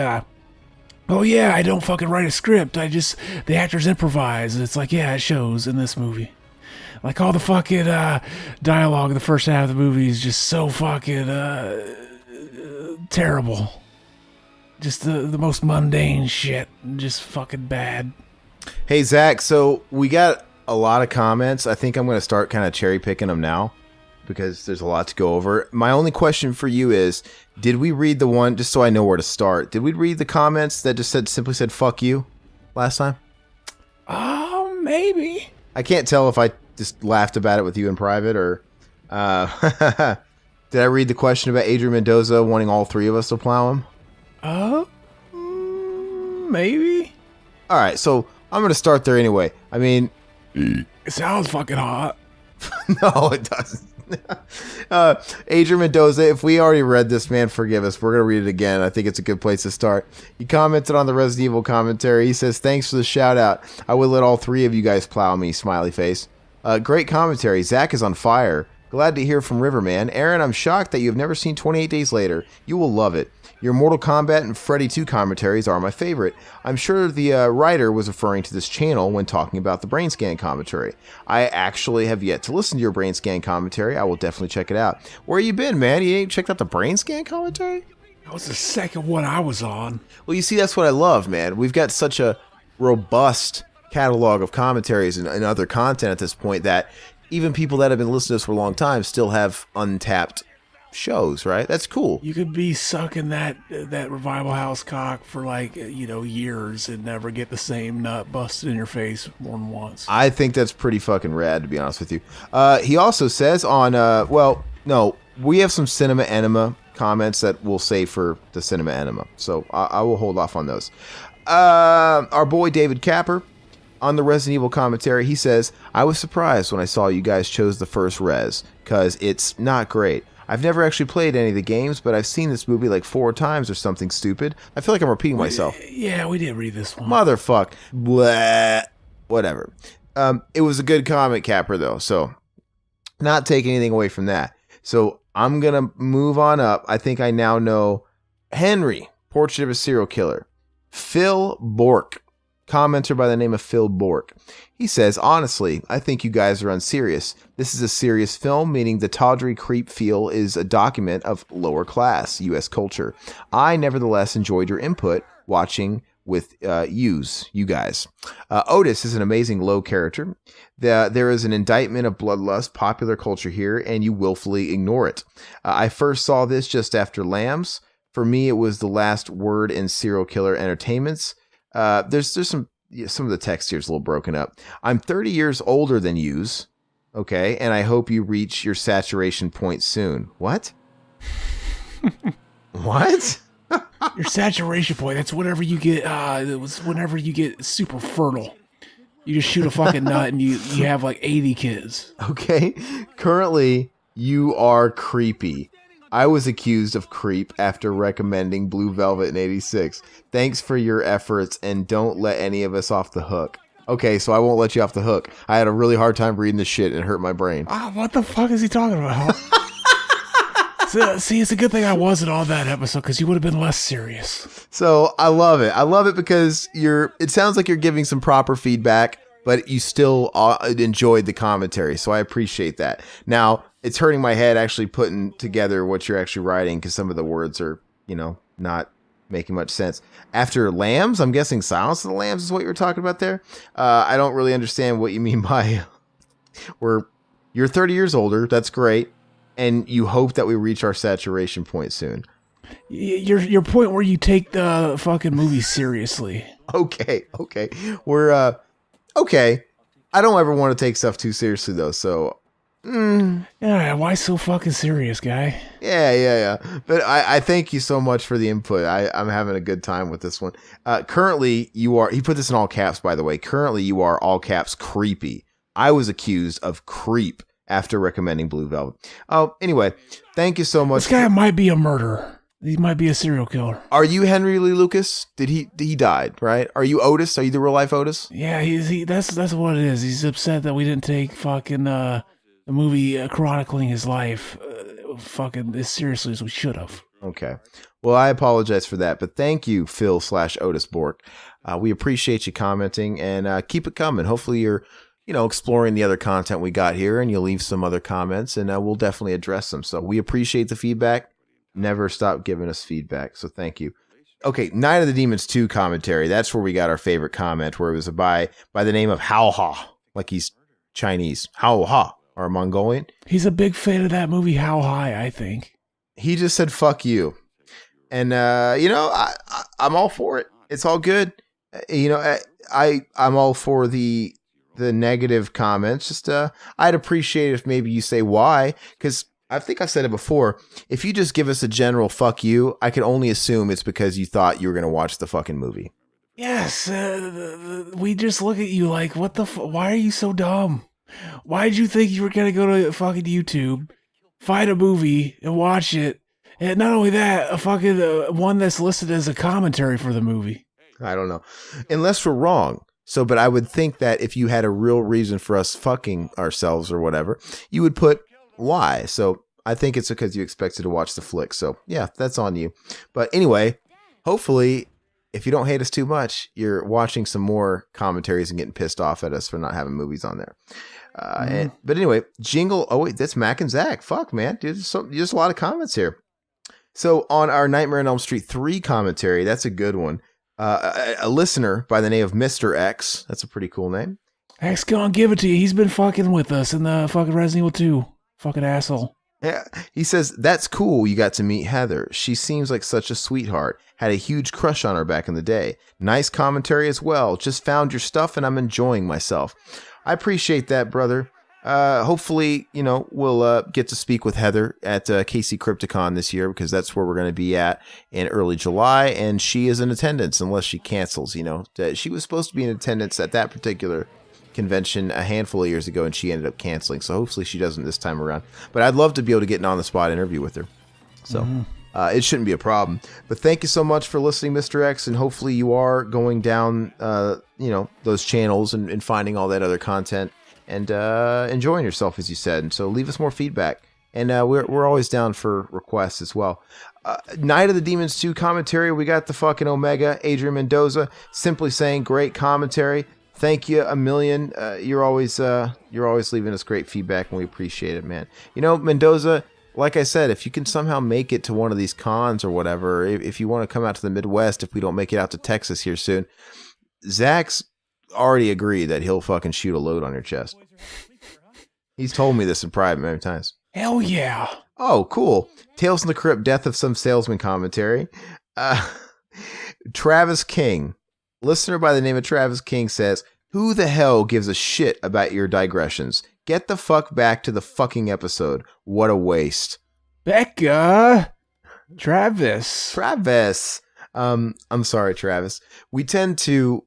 oh yeah, I don't fucking write a script, the actors improvise, and it's like, yeah, it shows in this movie. Like all the fucking dialogue in the first half of the movie is just so fucking terrible. Just the most mundane shit. Just fucking bad. Hey, Zach, so we got a lot of comments. I think I'm going to start kind of cherry picking them now because there's a lot to go over. My only question for you is, did we read the one, just so I know where to start, did we read the comments that just simply said, fuck you last time? Maybe. I can't tell if I just laughed about it with you in private or... did I read the question about Adrian Mendoza wanting all three of us to plow him? Maybe. All right, so I'm going to start there anyway. I mean... It sounds fucking hot. No, it doesn't. Adrian Mendoza, if we already read this, man, forgive us. We're going to read it again. I think it's a good place to start. He commented on the Resident Evil commentary. He says, thanks for the shout out. I would let all three of you guys plow me, smiley face. Great commentary. Zach is on fire. Glad to hear from Riverman. Aaron, I'm shocked that you have never seen 28 Days Later. You will love it. Your Mortal Kombat and Freddy 2 commentaries are my favorite. I'm sure the writer was referring to this channel when talking about the Brain Scan commentary. I actually have yet to listen to your Brain Scan commentary. I will definitely check it out. Where you been, man? You ain't checked out the Brain Scan commentary? That was the second one I was on. Well, you see, that's what I love, man. We've got such a robust catalog of commentaries and other content at this point that even people that have been listening to us for a long time still have untapped shows, right? That's cool. You could be sucking that Revival House cock for like, years and never get the same nut busted in your face more than once. I think that's pretty fucking rad, to be honest with you. He also says on, we have some Cinema Enema comments that we'll save for the Cinema Enema. So I will hold off on those. Our boy David Capper, on the Resident Evil commentary, he says, I was surprised when I saw you guys chose the first Res, because it's not great. I've never actually played any of the games, but I've seen this movie like 4 times or something stupid. I feel like I'm repeating myself. Yeah, we did read this one. Motherfuck. Blah. Whatever. It was a good comment, Capper, though, so not taking anything away from that. So I'm going to move on up. I think I now know Henry, Portrait of a Serial Killer. Phil Bork. Commenter by the name of Phil Bork. He says, honestly, I think you guys are unserious. This is a serious film, meaning the tawdry creep feel is a document of lower class U.S. culture. I nevertheless enjoyed your input watching with you guys. Otis is an amazing low character. There is an indictment of bloodlust, popular culture here, and you willfully ignore it. I first saw this just after Lambs. For me, it was the last word in Serial Killer Entertainments. There's some of the text here is a little broken up. I'm 30 years older than yous, okay, and I hope you reach your saturation point soon. What? What? Your saturation point, that's whenever you get whenever you get super fertile. You just shoot a fucking nut and you have like 80 kids. Okay. Currently, you are creepy. I was accused of creep after recommending Blue Velvet in 86. Thanks for your efforts and don't let any of us off the hook. Okay, so I won't let you off the hook. I had a really hard time reading this shit and it hurt my brain. What the fuck is he talking about? See, it's a good thing I wasn't on that episode because you would have been less serious. So I love it. I love it because it sounds like you're giving some proper feedback, but you still enjoyed the commentary. So I appreciate that. Now, it's hurting my head actually putting together what you're actually writing because some of the words are, not making much sense. After Lambs, I'm guessing Silence of the Lambs is what you were talking about there. I don't really understand what you mean by you're 30 years older. That's great. And you hope that we reach our saturation point soon. Your point where you take the fucking movie seriously. Okay. We're okay. I don't ever want to take stuff too seriously though, so Yeah, why so fucking serious, guy? Yeah. But I thank you so much for the input. I'm having a good time with this one. Currently, you are, he put this in all caps, by the way. Currently, you are all caps creepy. I was accused of creep after recommending Blue Velvet. Oh, anyway, thank you so much. This guy might be a murderer. He might be a serial killer. Are you Henry Lee Lucas? He died, right? Are you Otis? Are you the real life Otis? Yeah, that's what it is. He's upset that we didn't take fucking the movie chronicling his life fucking as seriously as we should have. Okay. Well, I apologize for that, but thank you, Phil/Otis Bork. We appreciate you commenting, and keep it coming. Hopefully you're, exploring the other content we got here, and you'll leave some other comments, and we'll definitely address them. So we appreciate the feedback. Never stop giving us feedback. So thank you. Okay, Night of the Demons 2 commentary. That's where we got our favorite comment, where it was by the name of Hao Ha, like he's Chinese. Hao Ha, or Mongolian. He's a big fan of that movie How High, I think. He just said, fuck you. And, I'm all for it. It's all good. I'm all for the negative comments. Just, I'd appreciate if maybe you say why, because I think I've said it before. If you just give us a general fuck you, I can only assume it's because you thought you were going to watch the fucking movie. Yes. We just look at you like, what the why are you so dumb? Why did you think you were going to go to fucking YouTube, find a movie and watch it? And not only that, a fucking one that's listed as a commentary for the movie. I don't know. Unless we're wrong. So, but I would think that if you had a real reason for us fucking ourselves or whatever, you would put why. So I think it's because you expected to watch the flick. So yeah, that's on you. But anyway, hopefully if you don't hate us too much, you're watching some more commentaries and getting pissed off at us for not having movies on there. But anyway, Jingle. Oh wait, that's Mac and Zach. Fuck, man. Dude, there's a lot of comments here. So on our Nightmare on Elm Street 3 commentary, that's a good one. A listener by the name of Mr. X. That's a pretty cool name. X gonna give it to you. He's been fucking with us in the fucking Resident Evil 2. Fucking asshole. Yeah. He says, that's cool you got to meet Heather. She seems like such a sweetheart. Had a huge crush on her back in the day. Nice commentary as well. Just found your stuff and I'm enjoying myself. I appreciate that, brother. Hopefully, we'll get to speak with Heather at KC Crypticon this year, because that's where we're going to be at in early July, and she is in attendance unless she cancels. She was supposed to be in attendance at that particular convention a handful of years ago, and she ended up canceling. So hopefully she doesn't this time around. But I'd love to be able to get an on-the-spot interview with her. So it shouldn't be a problem. But thank you so much for listening, Mr. X, and hopefully you are going down, those channels and finding all that other content. And enjoying yourself, as you said. And so leave us more feedback. And we're always down for requests as well. Night of the Demons 2 commentary. We got the fucking Omega, Adrian Mendoza, simply saying great commentary. Thank you a million. You're always leaving us great feedback, and we appreciate it, man. Mendoza, like I said, if you can somehow make it to one of these cons or whatever, if you want to come out to the Midwest, if we don't make it out to Texas here soon, Zach's already agreed that he'll fucking shoot a load on your chest. He's told me this in private many times. Hell yeah. Oh, cool. Tales from the Crypt, Death of Some Salesman commentary. Travis King, listener by the name of Travis King, says, who the hell gives a shit about your digressions? Get the fuck back to the fucking episode. What a waste. Becca. Travis. I'm sorry, Travis. We tend to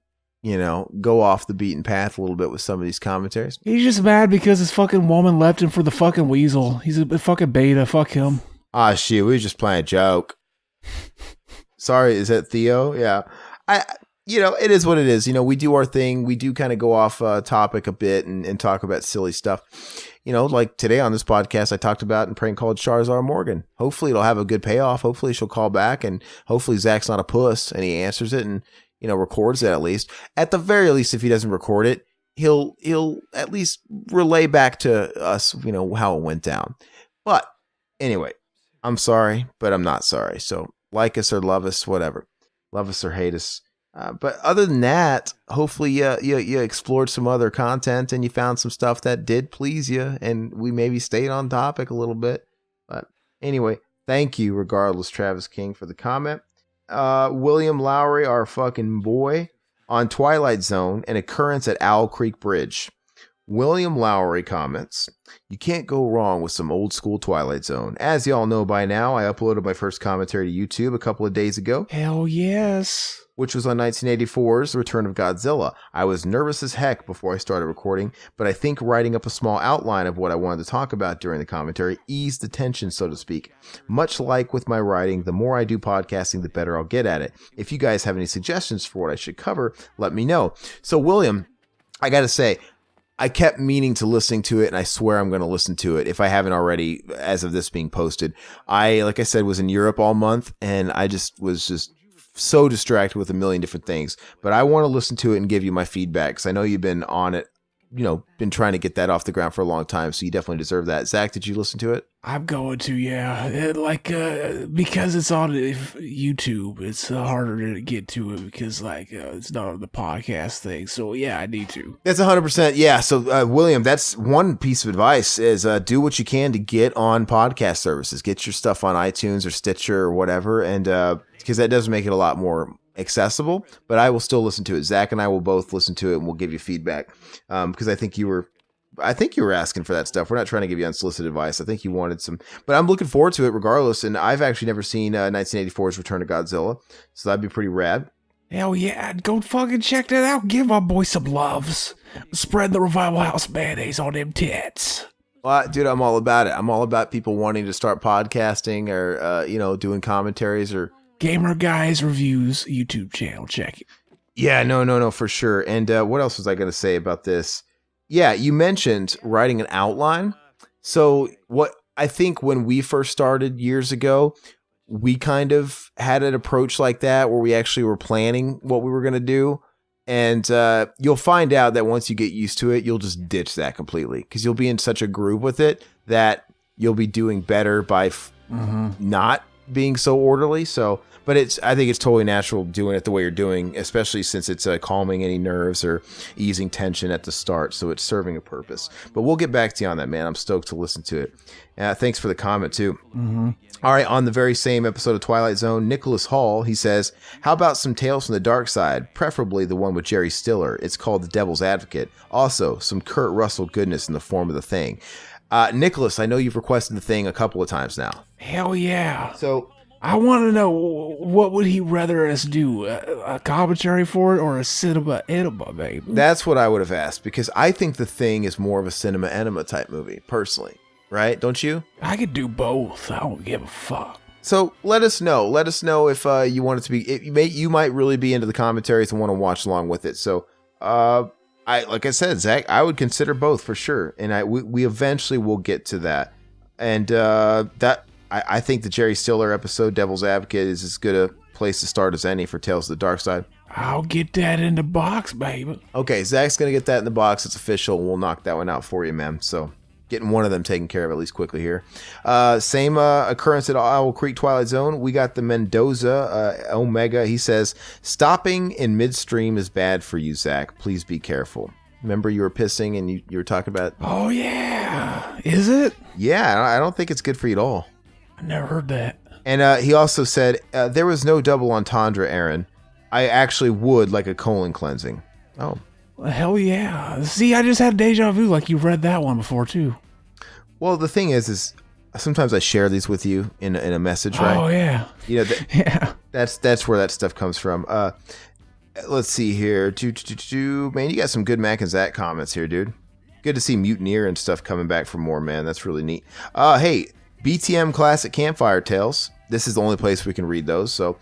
go off the beaten path a little bit with some of these commentaries. He's just mad because his fucking woman left him for the fucking weasel. He's a fucking beta. Fuck him. Ah, shit. We were just playing a joke. Sorry, is that Theo? Yeah. It is what it is. We do our thing. We do kind of go off topic a bit and talk about silly stuff. Like today on this podcast, I talked about and prank called Charizard Morgan. Hopefully it'll have a good payoff. Hopefully she'll call back, and hopefully Zach's not a puss and he answers it and records it at least. At the very least, if he doesn't record it, he'll at least relay back to us, how it went down. But anyway, I'm sorry, but I'm not sorry. So like us or love us, whatever. Love us or hate us. But other than that, hopefully you explored some other content and you found some stuff that did please you, and we maybe stayed on topic a little bit. But anyway, Thank you, regardless, Travis King, for the comment. William Lowry, our fucking boy, on Twilight Zone, an occurrence at Owl Creek Bridge. William Lowry comments, you can't go wrong with some old school Twilight Zone. As y'all know by now, I uploaded my first commentary to YouTube a couple of days ago. Hell yes. Which was on 1984's The Return of Godzilla. I was nervous as heck before I started recording, but I think writing up a small outline of what I wanted to talk about during the commentary eased the tension, so to speak. Much like with my writing, the more I do podcasting, the better I'll get at it. If you guys have any suggestions for what I should cover, let me know. So, William, I gotta say, I kept meaning to listening to it, and I swear I'm going to listen to it if I haven't already as of this being posted. Like I said, was in Europe all month, and I was so distracted with a million different things. But I want to listen to it and give you my feedback, because I know you've been on it, been trying to get that off the ground for a long time, so you definitely deserve that. Zach, did you listen to it? I'm going to, yeah. Because it's on YouTube, it's harder to get to it because, it's not the podcast thing. So, yeah, I need to. That's 100%. Yeah. So, William, that's one piece of advice is do what you can to get on podcast services. Get your stuff on iTunes or Stitcher or whatever, and because that does make it a lot more accessible, but I will still listen to it. Zach and I will both listen to it, and we'll give you feedback because I think you were asking for that stuff. We're not trying to give you unsolicited advice. I think you wanted some, but I'm looking forward to it regardless. And I've actually never seen 1984's Return of Godzilla, so that'd be pretty rad. Hell yeah, go fucking check that out. Give my boy some loves. Spread the Revival House mayonnaise on them tits. Well, dude, I'm all about it. I'm all about people wanting to start podcasting or, doing commentaries or Gamer Guys Reviews YouTube channel. Check it. Yeah, no, for sure. And what else was I going to say about this? Yeah, you mentioned writing an outline. So what I think when we first started years ago, we kind of had an approach like that where we actually were planning what we were going to do. And you'll find out that once you get used to it, you'll just ditch that completely because you'll be in such a groove with it that you'll be doing better by not being so orderly. So, but I think it's totally natural doing it the way you're doing, especially since it's calming any nerves or easing tension at the start. So it's serving a purpose. But we'll get back to you on that, man. I'm stoked to listen to it. Thanks for the comment too. All right, on the very same episode of Twilight Zone, Nicholas Hall, he says, how about some Tales from the Dark Side, preferably the one with Jerry Stiller? It's called The Devil's Advocate. Also, some Kurt Russell goodness in the form of The Thing. Nicholas, I know you've requested The Thing a couple of times now. Hell yeah. So I want to know, what would he rather us do? A commentary for it or a cinema enema, baby? That's what I would have asked, because I think The Thing is more of a cinema enema type movie, personally. Right? Don't you? I could do both. I don't give a fuck. So let us know. Let us know if you want it to be. You might really be into the commentaries and want to watch along with it. So, like I said, Zach, I would consider both for sure, and we eventually will get to that. And I think the Jerry Stiller episode, Devil's Advocate, is as good a place to start as any for Tales of the Dark Side. I'll get that in the box, baby. Okay, Zach's gonna get that in the box. It's official. We'll knock that one out for you, man. So. Getting one of them taken care of at least quickly here. Same occurrence at Owl Creek Twilight Zone. We got the Mendoza Omega. He says, stopping in midstream is bad for you, Zach. Please be careful. Remember you were pissing and you were talking about... Oh, yeah. Is it? Yeah, I don't think it's good for you at all. I never heard that. And he also said, there was no double entendre, Aaron. I actually would like a colon cleansing. Oh. Hell yeah. See, I just had deja vu like you read that one before, too. Well, the thing is sometimes I share these with you in a message, right? Oh, yeah. Yeah. That's where that stuff comes from. Let's see here. Man, you got some good Mac and Zach comments here, dude. Good to see Mutineer and stuff coming back for more, man. That's really neat. Hey, BTM Classic Campfire Tales. This is the only place we can read those. So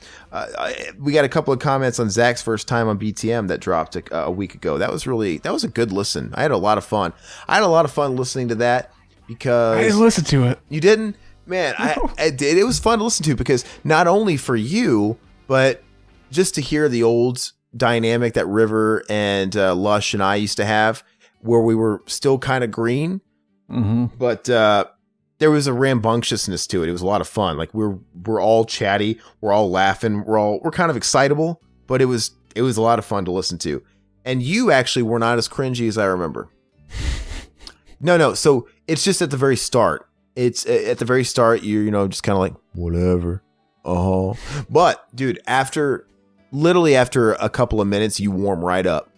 we got a couple of comments on Zach's first time on BTM that dropped a week ago. That was a good listen. I had a lot of fun. I had a lot of fun listening to that because... I didn't listen to it. You didn't? Man, no. I did. It was fun to listen to because not only for you, but just to hear the old dynamic that River and Lush and I used to have where we were still kind of green. But... there was a rambunctiousness to it. It was a lot of fun. Like we're all chatty, we're all laughing, we're kind of excitable, but it was a lot of fun to listen to. And you actually were not as cringy as I remember. No. So it's just at the very start. It's at the very start, you're just kind of like, whatever. But dude, literally after a couple of minutes, you warm right up.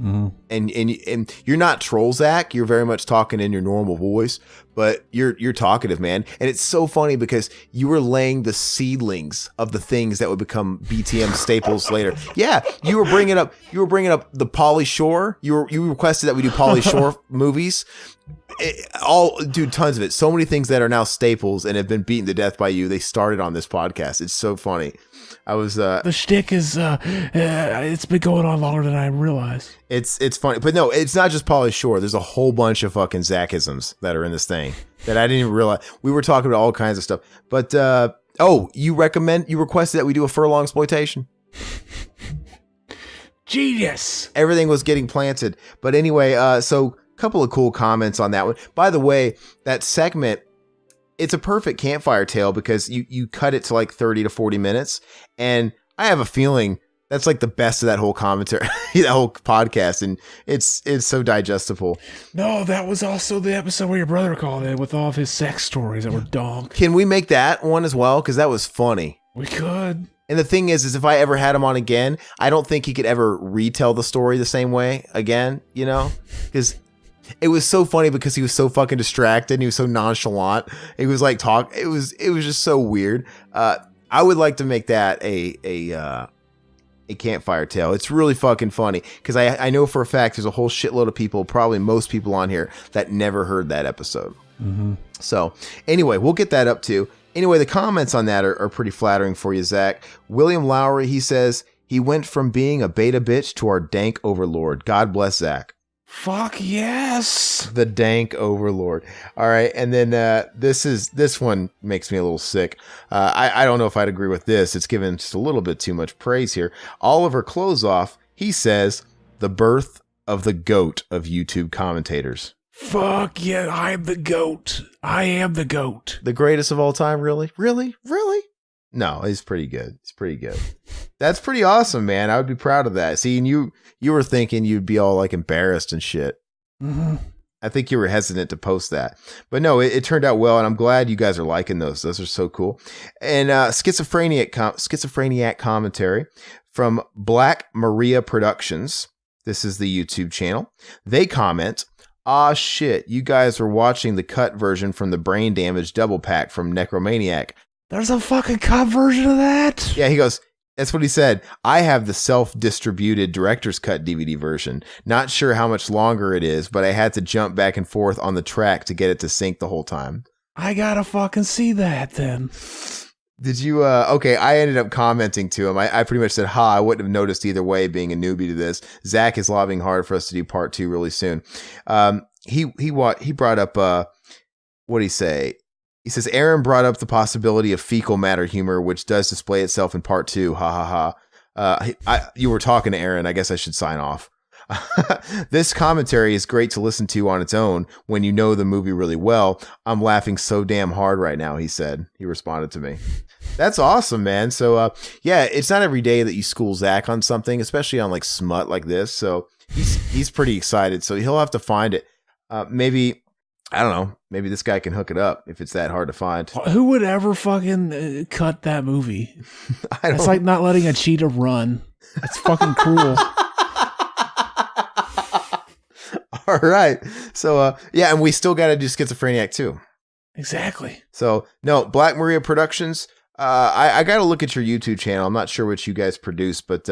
Mm-hmm. And you're not troll Zach. You're very much talking in your normal voice, but you're talkative, man. And it's so funny because you were laying the seedlings of the things that would become BTM staples later. Yeah, you were bringing up the Pauly Shore. You requested that we do Pauly Shore movies. Tons of it. So many things that are now staples and have been beaten to death by you. They started on this podcast. It's so funny. I was the shtick is it's been going on longer than I realized. It's funny, but no, it's not just Pauly Shore. There's a whole bunch of fucking Zachisms that are in this thing that I didn't even realize. We were talking about all kinds of stuff, but you requested that we do a furlong exploitation. Genius. Everything was getting planted, but anyway, so a couple of cool comments on that one. By the way, that segment. It's a perfect campfire tale because you cut it to like 30 to 40 minutes. And I have a feeling that's like the best of that whole commentary, that whole podcast. And it's so digestible. No, that was also the episode where your brother called in with all of his sex stories that were donk. Can we make that one as well? Because that was funny. We could. And the thing is if I ever had him on again, I don't think he could ever retell the story the same way again, because it was so funny because he was so fucking distracted and he was so nonchalant. He was like it was just so weird. I would like to make that a campfire tale. It's really fucking funny because I know for a fact there's a whole shitload of people, probably most people on here, that never heard that episode. Mm-hmm. So anyway, we'll get that up too. Anyway, the comments on that are pretty flattering for you, Zach. William Lowry, he says, he went from being a beta bitch to our dank overlord. God bless Zach. Fuck yes. The dank overlord. All right. And then this one makes me a little sick. I don't know if I'd agree with this. It's given just a little bit too much praise here. Oliver Closeoff, he says, the birth of the GOAT of YouTube commentators. Fuck yeah, I'm the GOAT. I am the GOAT. The greatest of all time, really? Really? No, he's pretty good. That's pretty awesome, man. I would be proud of that. See, and you were thinking you'd be all like embarrassed and shit. Mm-hmm. I think you were hesitant to post that. But no, it turned out well, and I'm glad you guys are liking those. Those are so cool. And schizophreniac commentary from Black Maria Productions. This is the YouTube channel. They comment, "Ah, shit, you guys were watching the cut version from the Brain Damage double pack from Necromaniac. There's a fucking cut version of that?" Yeah, he goes, that's what he said. I have the self-distributed director's cut DVD version. Not sure how much longer it is, but I had to jump back and forth on the track to get it to sync the whole time. I gotta fucking see that then. Did you, okay, I ended up commenting to him. I pretty much said, I wouldn't have noticed either way being a newbie to this. Zach is lobbying hard for us to do part 2 really soon. He brought up, what'd he say? He says, Aaron brought up the possibility of fecal matter humor, which does display itself in part 2. Ha ha ha. You were talking to Aaron. I guess I should sign off. This commentary is great to listen to on its own when you know the movie really well. I'm laughing so damn hard right now, he said. He responded to me. That's awesome, man. So, yeah, it's not every day that you school Zach on something, especially on like smut like this. So he's pretty excited. So he'll have to find it. Maybe, I don't know. Maybe this guy can hook it up if it's that hard to find. Who would ever fucking cut that movie? It's like not letting a cheetah run. It's fucking cruel. All right. So, yeah, and we still got to do Schizophreniac too. Exactly. So, no, Black Maria Productions. I got to look at your YouTube channel. I'm not sure what you guys produce, but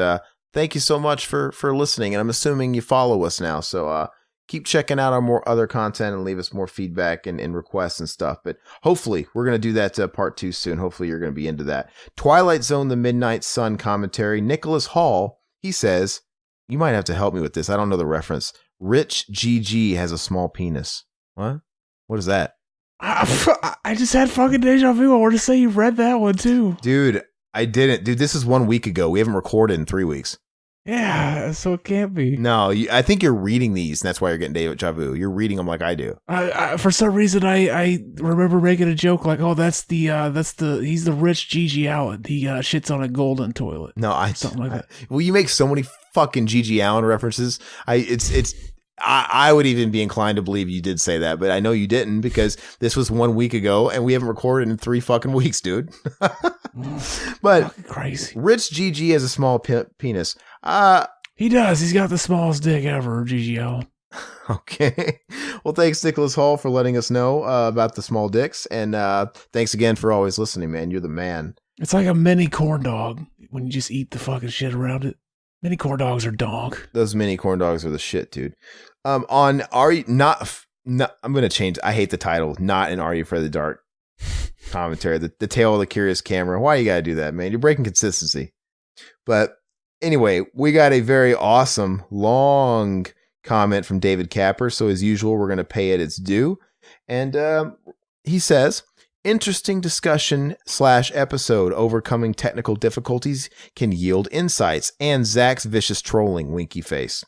thank you so much for listening. And I'm assuming you follow us now. So, keep checking out our more other content and leave us more feedback and requests and stuff. But hopefully we're going to do that part 2 soon. Hopefully you're going to be into that. Twilight Zone, the Midnight Sun commentary. Nicholas Hall, he says, you might have to help me with this. I don't know the reference. Rich GG has a small penis. What? What is that? I just had fucking deja vu. I want to say you read that one too. Dude, I didn't. Dude, this is 1 week ago. We haven't recorded in 3 weeks. Yeah, so it can't be. No, I think you're reading these, and that's why you're getting deja vu. You're reading them like I do. For some reason, I remember making a joke like, "Oh, he's the rich Gigi Allen. He shits on a golden toilet." No, something like that. Well, you make so many fucking Gigi Allen references. I would even be inclined to believe you did say that, but I know you didn't because this was 1 week ago and we haven't recorded in 3 fucking weeks, dude. But Fucking crazy. Rich GG has a small penis. He does. He's got the smallest dick ever, GGL. Okay. Well, thanks, Nicholas Hall, for letting us know about the small dicks. And thanks again for always listening, man. You're the man. It's like a mini corn dog when you just eat the fucking shit around it. Mini corn dogs are dog. Those mini corn dogs are the shit, dude. On Are You Not, I'm going to change. I hate the title. Not in Are You Afraid of the Dark commentary. The Tale of the Curious Camera. Why you got to do that, man? You're breaking consistency. But anyway, we got a very awesome, long comment from David Capper. So as usual, we're going to pay it its due. And he says, interesting discussion / episode. Overcoming technical difficulties can yield insights. And Zach's vicious trolling, winky face.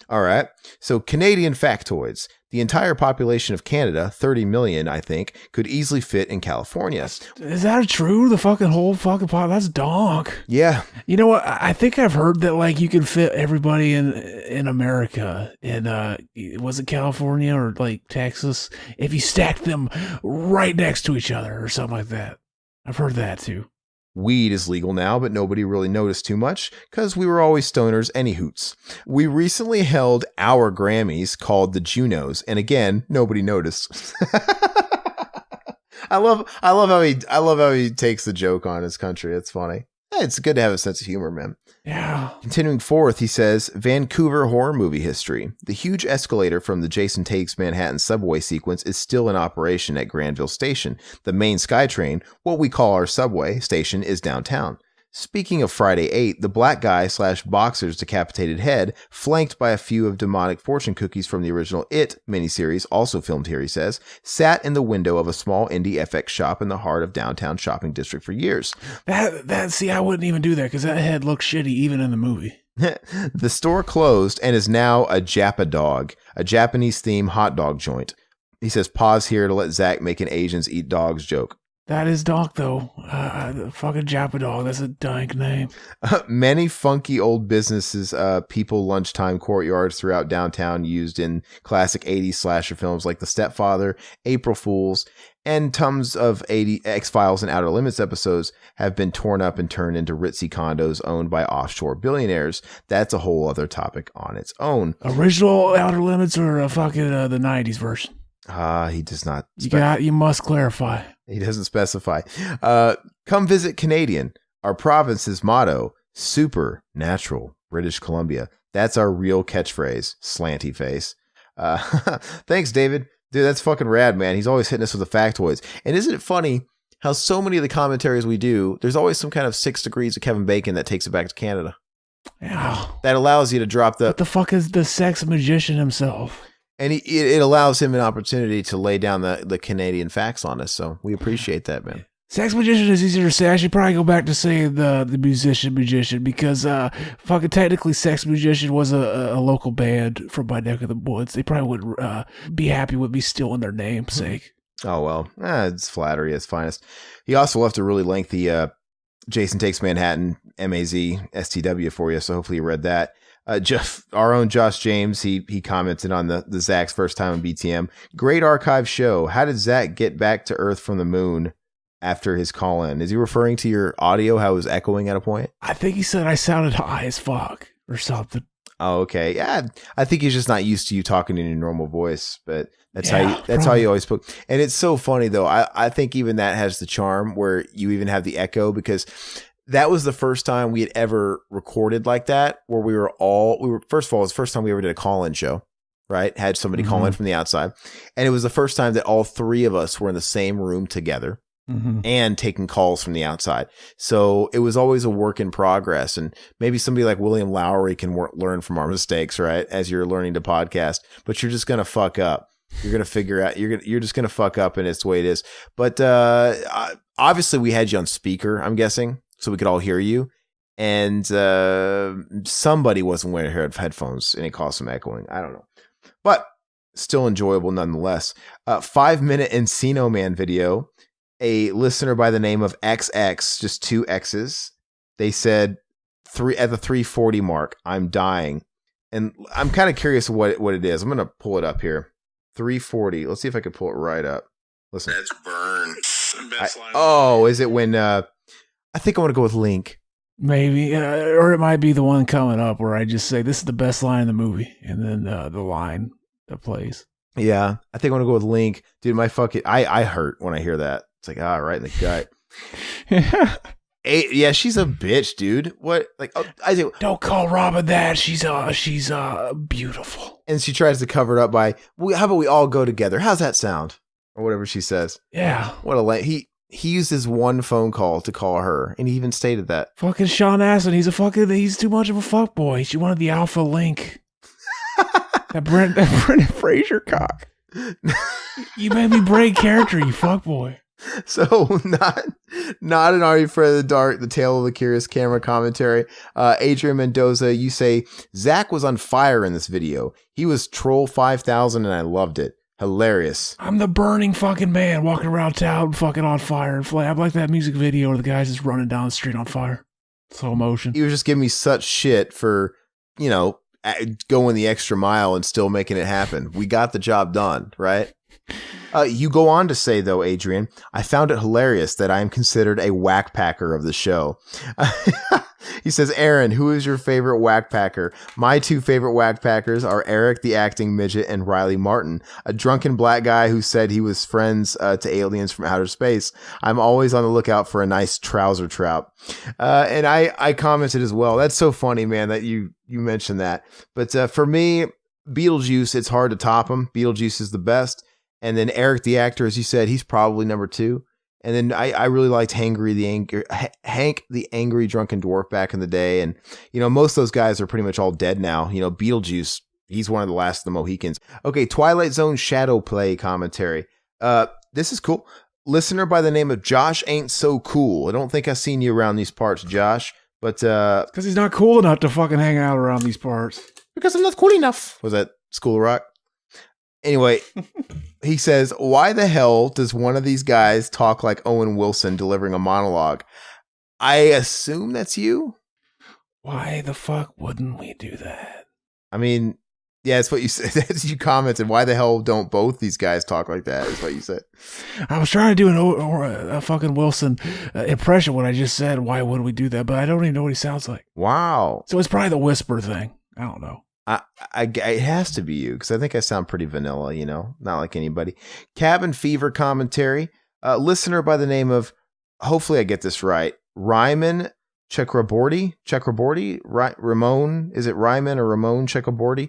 All right. So Canadian factoids. The entire population of Canada, 30 million, I think, could easily fit in California. Is that true? The fucking whole fucking pot? That's donk. Yeah. You know what? I think I've heard that like you can fit everybody in America in was it California or like Texas if you stack them right next to each other or something like that. I've heard that too. Weed is legal now, but nobody really noticed too much because we were always stoners any hoots. We recently held our Grammys called the Junos, and again, nobody noticed. I love how he takes the joke on his country. It's funny. Hey, it's good to have a sense of humor, man. Yeah. Continuing forth, he says, Vancouver horror movie history. The huge escalator from the Jason Takes Manhattan subway sequence is still in operation at Granville Station. The main SkyTrain, what we call our subway station, is downtown. Speaking of Friday 8, the black guy / boxer's decapitated head, flanked by a few of demonic fortune cookies from the original It miniseries, also filmed here, he says, sat in the window of a small indie FX shop in the heart of downtown shopping district for years. See, I wouldn't even do that because that head looks shitty even in the movie. The store closed and is now a Jappa Dog, a Japanese-themed hot dog joint. He says, pause here to let Zach make an Asians eat dogs joke. That is donk, though. Fucking Jappa Dog. That's a dank name. Many funky old businesses, people lunchtime courtyards throughout downtown used in classic 80s slasher films like The Stepfather, April Fools, and tons of X-Files and Outer Limits episodes have been torn up and turned into ritzy condos owned by offshore billionaires. That's a whole other topic on its own. Original Outer Limits or fucking the 90s version? He does not. You must clarify. He doesn't specify. Come visit Canadian. Our province's motto, supernatural, British Columbia. That's our real catchphrase, slanty face. Thanks, David. Dude, that's fucking rad, man. He's always hitting us with the factoids. And isn't it funny how so many of the commentaries we do, there's always some kind of 6 degrees of Kevin Bacon that takes it back to Canada. Yeah. That allows you to drop the... What the fuck is the sex magician himself? And it allows him an opportunity to lay down the Canadian facts on us. So we appreciate that, man. Sex magician is easier to say. I should probably go back to saying the magician because fucking technically sex magician was a local band from my neck of the woods. They probably would be happy with me stealing their namesake. Oh, well, it's flattery at its finest. He also left a really lengthy Jason Takes Manhattan, MAZ, STW for you. So hopefully you read that. Our own Josh James, he commented on the Zach's first time on BTM. Great archive show. How did Zach get back to Earth from the moon after his call-in? Is he referring to your audio, how it was echoing at a point? I think he said I sounded high as fuck or something. Oh, okay. Yeah, I think he's just not used to you talking in your normal voice, but that's how you always spoke. And it's so funny though. I think even that has the charm where you even have the echo because that was the first time we had ever recorded like that, where first of all, it was the first time we ever did a call-in show, right? Had somebody call in from the outside. And it was the first time that all 3 of us were in the same room together and taking calls from the outside. So it was always a work in progress. And maybe somebody like William Lowry can learn from our mistakes, right? As you're learning to podcast, but you're just going to fuck up. You're going to figure out, you're just going to fuck up and it's the way it is. But obviously we had you on speaker, I'm guessing, so we could all hear you. And somebody wasn't wearing headphones and it caused some echoing. I don't know. But still enjoyable nonetheless. 5-minute Encino Man video. A listener by the name of XX, just 2 X's. They said at the 340 mark, I'm dying. And I'm kind of curious what it is. I'm going to pull it up here. 340. Let's see if I can pull it right up. Listen. That's burn. Best line. Is it when I think I want to go with Link. Maybe, or it might be the one coming up where I just say this is the best line in the movie, and then the line that plays. Yeah, I think I want to go with Link. Dude, I hurt when I hear that. It's like, right in the gut. Yeah, she's a bitch, dude. What? Like, don't call Robin that. She's beautiful. And she tries to cover it up by, how about we all go together? How's that sound? Or whatever she says. Yeah. What he used his one phone call to call her, and he even stated that. Fucking Sean Astin, he's too much of a fuckboy. She wanted the alpha Link. that Brendan Fraser cock. You made me break character, you fuckboy. So not an Are You Afraid of the Dark, the Tale of the Curious Camera commentary. Adrian Mendoza, you say Zach was on fire in this video. He was Troll 5000 and I loved it. Hilarious. I'm the burning fucking man walking around town fucking on fire and flame. I like that music video where the guy's just running down the street on fire. Slow motion. He was just giving me such shit for, going the extra mile and still making it happen. We got the job done, right? You go on to say, though, Adrian, I found it hilarious that I am considered a whack packer of the show. He says, Aaron, who is your favorite whack packer? My two favorite whack packers are Eric, the acting midget, and Riley Martin, a drunken black guy who said he was friends to aliens from outer space. I'm always on the lookout for a nice trouser trout. And I commented as well. That's so funny, man, that you mentioned that. But for me, Beetlejuice, it's hard to top him. Beetlejuice is the best. And then Eric, the actor, as you said, he's probably number 2. And then I really liked Hank, the angry drunken dwarf back in the day. And, most of those guys are pretty much all dead now. Beetlejuice, he's one of the last of the Mohicans. Okay, Twilight Zone Shadow Play commentary. This is cool. Listener by the name of Josh Ain't So Cool. I don't think I've seen you around these parts, Josh. But because he's not cool enough to fucking hang out around these parts. Because I'm not cool enough. Was that School of Rock? Anyway, he says, why the hell does one of these guys talk like Owen Wilson delivering a monologue? I assume that's you? Why the fuck wouldn't we do that? I mean, yeah, that's what you said. That's you commented. Why the hell don't both these guys talk like that? Is what you said. I was trying to do a fucking Wilson impression when I just said, why would we do that? But I don't even know what he sounds like. Wow. So it's probably the whisper thing. I don't know. It has to be you, because I think I sound pretty vanilla, not like anybody. Cabin Fever commentary. Listener by the name of, hopefully I get this right, Ryman Chakraborty? Ramon? Is it Ryman or Ramon Chakraborty?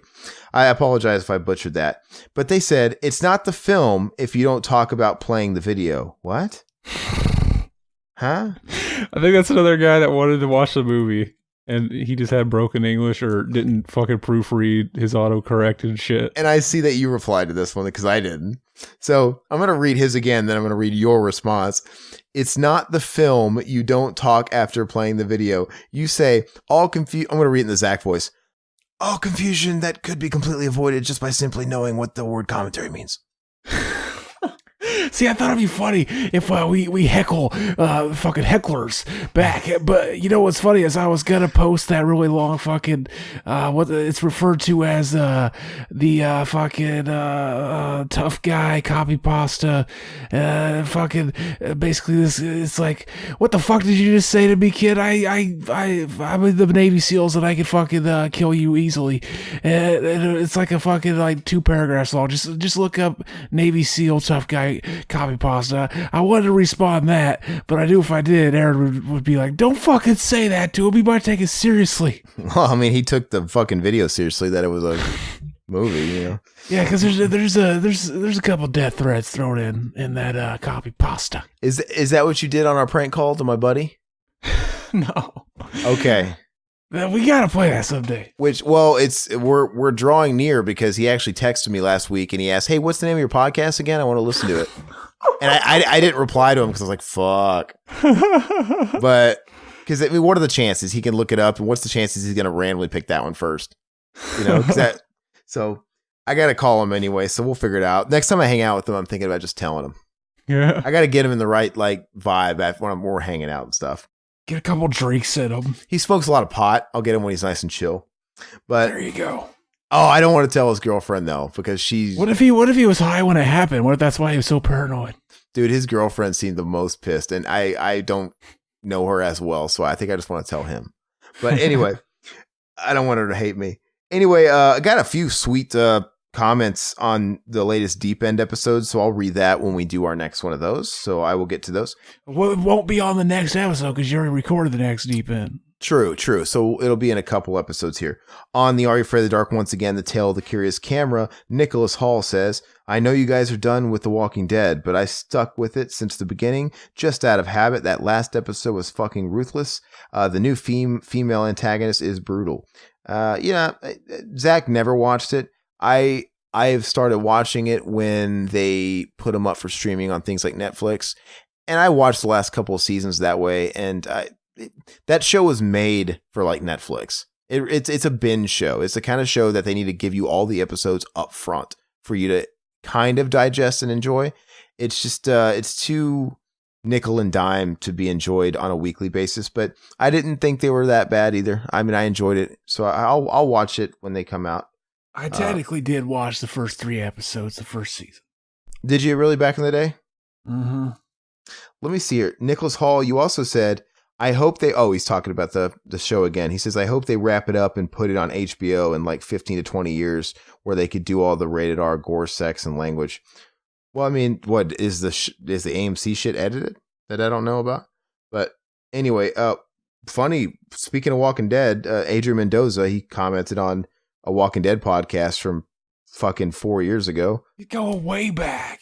I apologize if I butchered that. But they said, it's not the film if you don't talk about playing the video. What? Huh? I think that's another guy that wanted to watch the movie. And he just had broken English or didn't fucking proofread his autocorrect and shit. And I see that you replied to this one because I didn't. So I'm going to read his again, then I'm going to read your response. It's not the film. You don't talk after playing the video. You say, all confusion. I'm going to read it in the Zach voice. All confusion that could be completely avoided just by simply knowing what the word commentary means. See, I thought it'd be funny if we heckle fucking hecklers back. But you know what's funny is I was gonna post that really long fucking what it's referred to as the fucking tough guy copy pasta. Fucking basically this. It's like, what the fuck did you just say to me, kid? I'm in the Navy SEALs and I can fucking kill you easily. And it's like a fucking like 2 paragraphs long. Just look up Navy SEAL tough guy copy pasta. I wanted to respond that, but I knew if I did, Aaron would be like, don't fucking say that to him. He might take it seriously. Well, I mean, he took the fucking video seriously that it was a movie, Yeah, because there's a couple death threats thrown in that copy pasta. Is that what you did on our prank call to my buddy? No. Okay. We gotta play that someday. We're drawing near because he actually texted me last week and he asked, "Hey, what's the name of your podcast again? I want to listen to it." And I didn't reply to him because I was like, "Fuck." But because what are the chances he can look it up, and what's the chances he's gonna randomly pick that one first? So I gotta call him anyway. So we'll figure it out. Next time I hang out with him, I'm thinking about just telling him. Yeah, I gotta get him in the right vibe when we're hanging out and stuff. Get a couple drinks in him. He smokes a lot of pot. I'll get him when he's nice and chill. But There you go. oh, I don't want to tell his girlfriend though, because she's What if he was high when it happened? What if that's why he was so paranoid? dude. His girlfriend seemed the most pissed, and I don't know her as well, so I think I just want to tell him. But anyway, I don't want her to hate me. Anyway, I got a few sweet comments on the latest Deep End episodes, so I'll read that when we do our next one of those. So I will get to those. Well, it won't be on the next episode because you already recorded the next Deep End. True. So it'll be in a couple episodes here. On the Are You Afraid of the Dark, once again, the Tale of the Curious Camera, Nicholas Hall says, I know you guys are done with The Walking Dead, but I stuck with it since the beginning, just out of habit. That last episode was fucking ruthless. The new female antagonist is brutal. Zach never watched it. I have started watching it when they put them up for streaming on things like Netflix, and I watched the last couple of seasons that way, and that show was made for like Netflix. It's a binge show. It's the kind of show that they need to give you all the episodes up front for you to kind of digest and enjoy. It's just it's too nickel and dime to be enjoyed on a weekly basis, but I didn't think they were that bad either. I mean, I enjoyed it, so I'll watch it when they come out. I technically did watch the first 3 episodes the first season. Did you really back in the day? Mm-hmm. Let me see here. Nicholas Hall, you also said, I hope they... Oh, he's talking about the show again. He says, I hope they wrap it up and put it on HBO in like 15 to 20 years where they could do all the rated R gore, sex, and language. Well, I mean, what is the AMC shit edited that I don't know about? But anyway, funny, speaking of Walking Dead, Adrian Mendoza, he commented on a Walking Dead podcast from fucking 4 years ago. You go way back.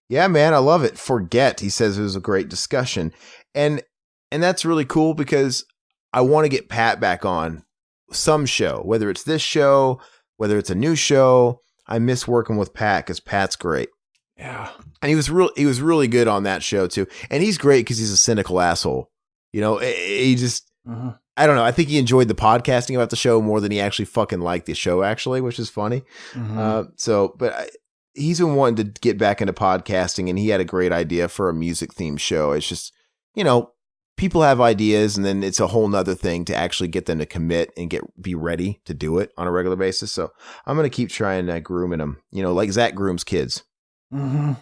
Yeah, man, I love it. Forget, he says it was a great discussion. And that's really cool because I want to get Pat back on some show, whether it's this show, whether it's a new show. I miss working with Pat because Pat's great. Yeah. And he was really good on that show too. And he's great because he's a cynical asshole. You know, he just, I don't know. I think he enjoyed the podcasting about the show more than he actually fucking liked the show, actually, which is funny. He's been wanting to get back into podcasting, and he had a great idea for a music themed show. It's just, you know, people have ideas, and then it's a whole nother thing to actually get them to commit and be ready to do it on a regular basis. So I'm going to keep trying grooming them, you know, like Zach grooms kids. Mm-hmm.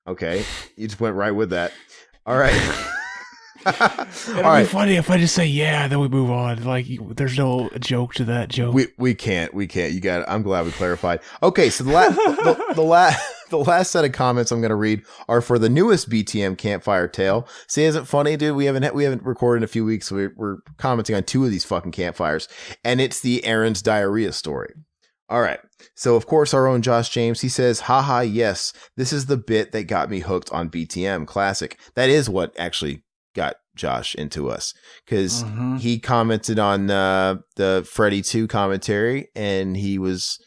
Okay. You just went right with that. All right. It'd be funny if I just say yeah, then we move on. Like there's no joke to that joke. We can't. You got it. I'm glad we clarified. Okay, so the last set of comments I'm going to read are for the newest BTM campfire tale. See, isn't it funny, dude? We haven't recorded in a few weeks. So we're commenting on 2 of these fucking campfires, and it's the Aaron's diarrhea story. All right. So, of course, our own Josh James, he says, haha, yes, this is the bit that got me hooked on BTM. Classic. That is what actually got Josh into us, because he commented on the Freddy 2 commentary, and he was,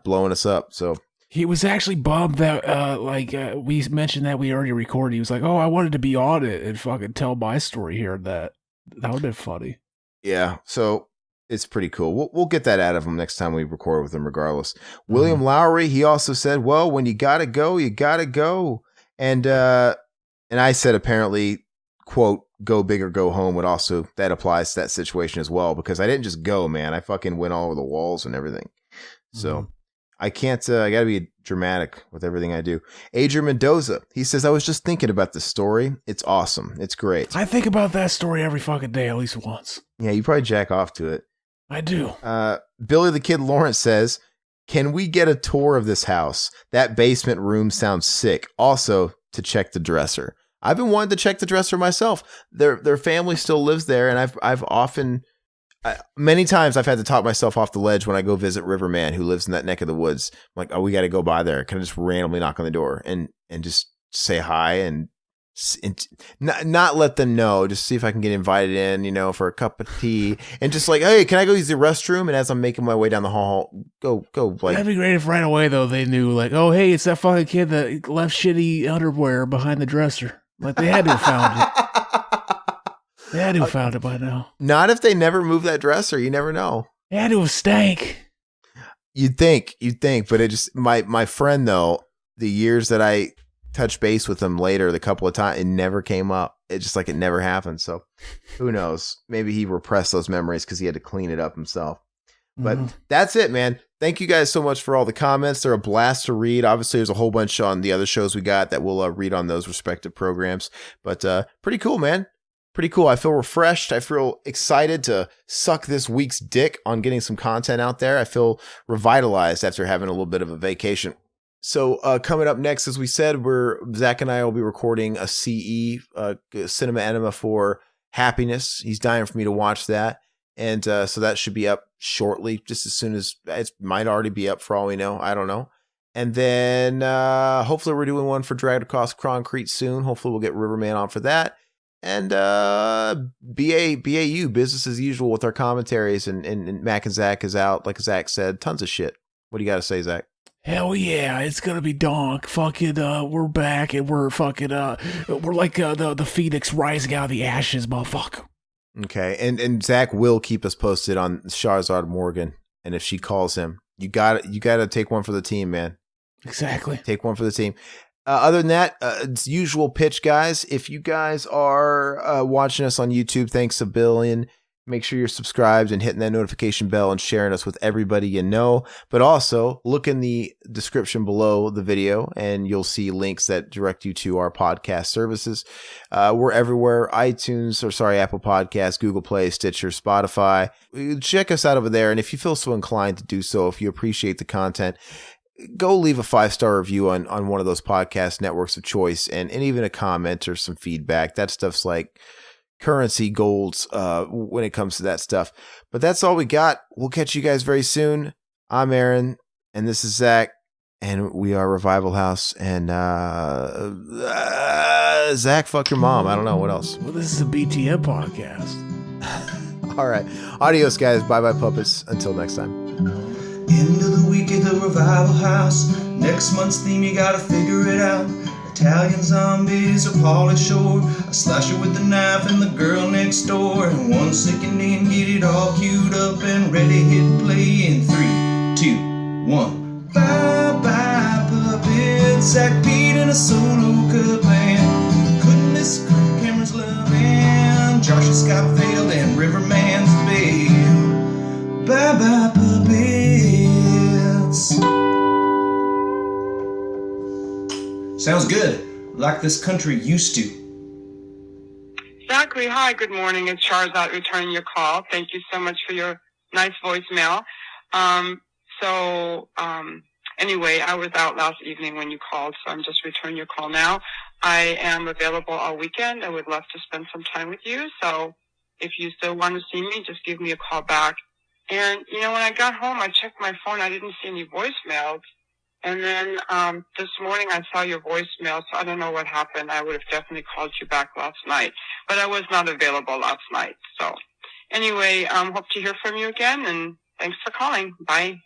blowing us up. So he was actually bummed that, we mentioned that we already recorded. He was like, oh, I wanted to be on it and fucking tell my story here. That would have been funny. Yeah. So it's pretty cool. We'll get that out of him next time we record with him regardless. William Lowry, he also said, well, when you gotta go, you gotta go. And I said, apparently, quote, go big or go home that applies to that situation as well, because I didn't just go, man. I fucking went all over the walls and everything. So I can't, I gotta be dramatic with everything I do. Adrian Mendoza, he says, I was just thinking about this story. It's awesome. It's great. I think about that story every fucking day, at least once. Yeah, you probably jack off to it. I do. Billy the Kid Lawrence says, can we get a tour of this house? That basement room sounds sick. Also, to check the dresser. I've been wanting to check the dresser myself. Their family still lives there, and I've often, many times I've had to talk myself off the ledge when I go visit Riverman, who lives in that neck of the woods. I'm like, oh, we got to go by there. Can I just randomly knock on the door and just say hi and not let them know, just see if I can get invited in, you know, for a cup of tea, and just like, hey, can I go use the restroom? And as I'm making my way down the hall, go. Like, that'd be great if right away though they knew, like, oh hey, it's that fucking kid that left shitty underwear behind the dresser. Like they had to have found it. They had to have found it by now. Not if they never move that dresser. You never know. They had to have stank. You'd think, but it just my friend though, the years that I touch base with him later, the couple of times, it never came up. It just like it never happened. So who knows? Maybe he repressed those memories because he had to clean it up himself. But that's it, man. Thank you guys so much for all the comments. They're a blast to read. Obviously, there's a whole bunch on the other shows we got that we'll read on those respective programs. But pretty cool, man. Pretty cool. I feel refreshed. I feel excited to suck this week's dick on getting some content out there. I feel revitalized after having a little bit of a vacation. So coming up next, as we said, Zach and I will be recording a CE, Cinema Enema for Happiness. He's dying for me to watch that. And so that should be up shortly, just as soon as it might already be up for all we know. I don't know. And then hopefully we're doing one for Dragged Across Concrete soon. Hopefully we'll get Riverman on for that. And BAU, business as usual with our commentaries. And Mac and Zach is out, like Zach said, tons of shit. What do you got to say, Zach? Hell yeah, it's gonna be donk. Fucking, we're back and we're fucking, we're like the phoenix rising out of the ashes, motherfucker. Okay, and Zach will keep us posted on Charizard Morgan, and if she calls him, you got to take one for the team, man. Exactly, take one for the team. Other than that, it's usual pitch, guys. If you guys are watching us on YouTube, thanks a billion. Make sure you're subscribed and hitting that notification bell and sharing us with everybody you know. But also look in the description below the video and you'll see links that direct you to our podcast services. We're everywhere. Apple Podcasts, Google Play, Stitcher, Spotify. Check us out over there. And if you feel so inclined to do so, if you appreciate the content, go leave a 5-star review on one of those podcast networks of choice and even a comment or some feedback. That stuff's like currency golds when it comes to that stuff. But that's all we got. We'll catch you guys very soon. I'm Aaron, and this is Zach, and we are Revival House. And Zach, fuck your mom. I don't know what else. Well, this is a BTM podcast. All right. Adios, guys. Bye-bye, puppets. Until next time. End of the week at the Revival House. Next month's theme, you gotta figure it out. Italian zombies or Pauly Shore, a slasher with a knife and the girl next door, and 1 second in, get it all queued up and ready, hit play in 3, 2, 1. Bye bye puppets, Zach Pete and a solo cut band. Couldn't miss a crew, Cameron's loving, Josh and Scott failed and Riverman's babe. Bye bye puppets. Sounds good, like this country used to. Zachary, hi, good morning. It's Charizard returning your call. Thank you so much for your nice voicemail. Anyway, I was out last evening when you called, so I'm just returning your call now. I am available all weekend. I would love to spend some time with you. So if you still want to see me, just give me a call back. And, when I got home, I checked my phone. I didn't see any voicemails. And then this morning I saw your voicemail, so I don't know what happened. I would have definitely called you back last night, but I was not available last night. So anyway, hope to hear from you again, and thanks for calling. Bye.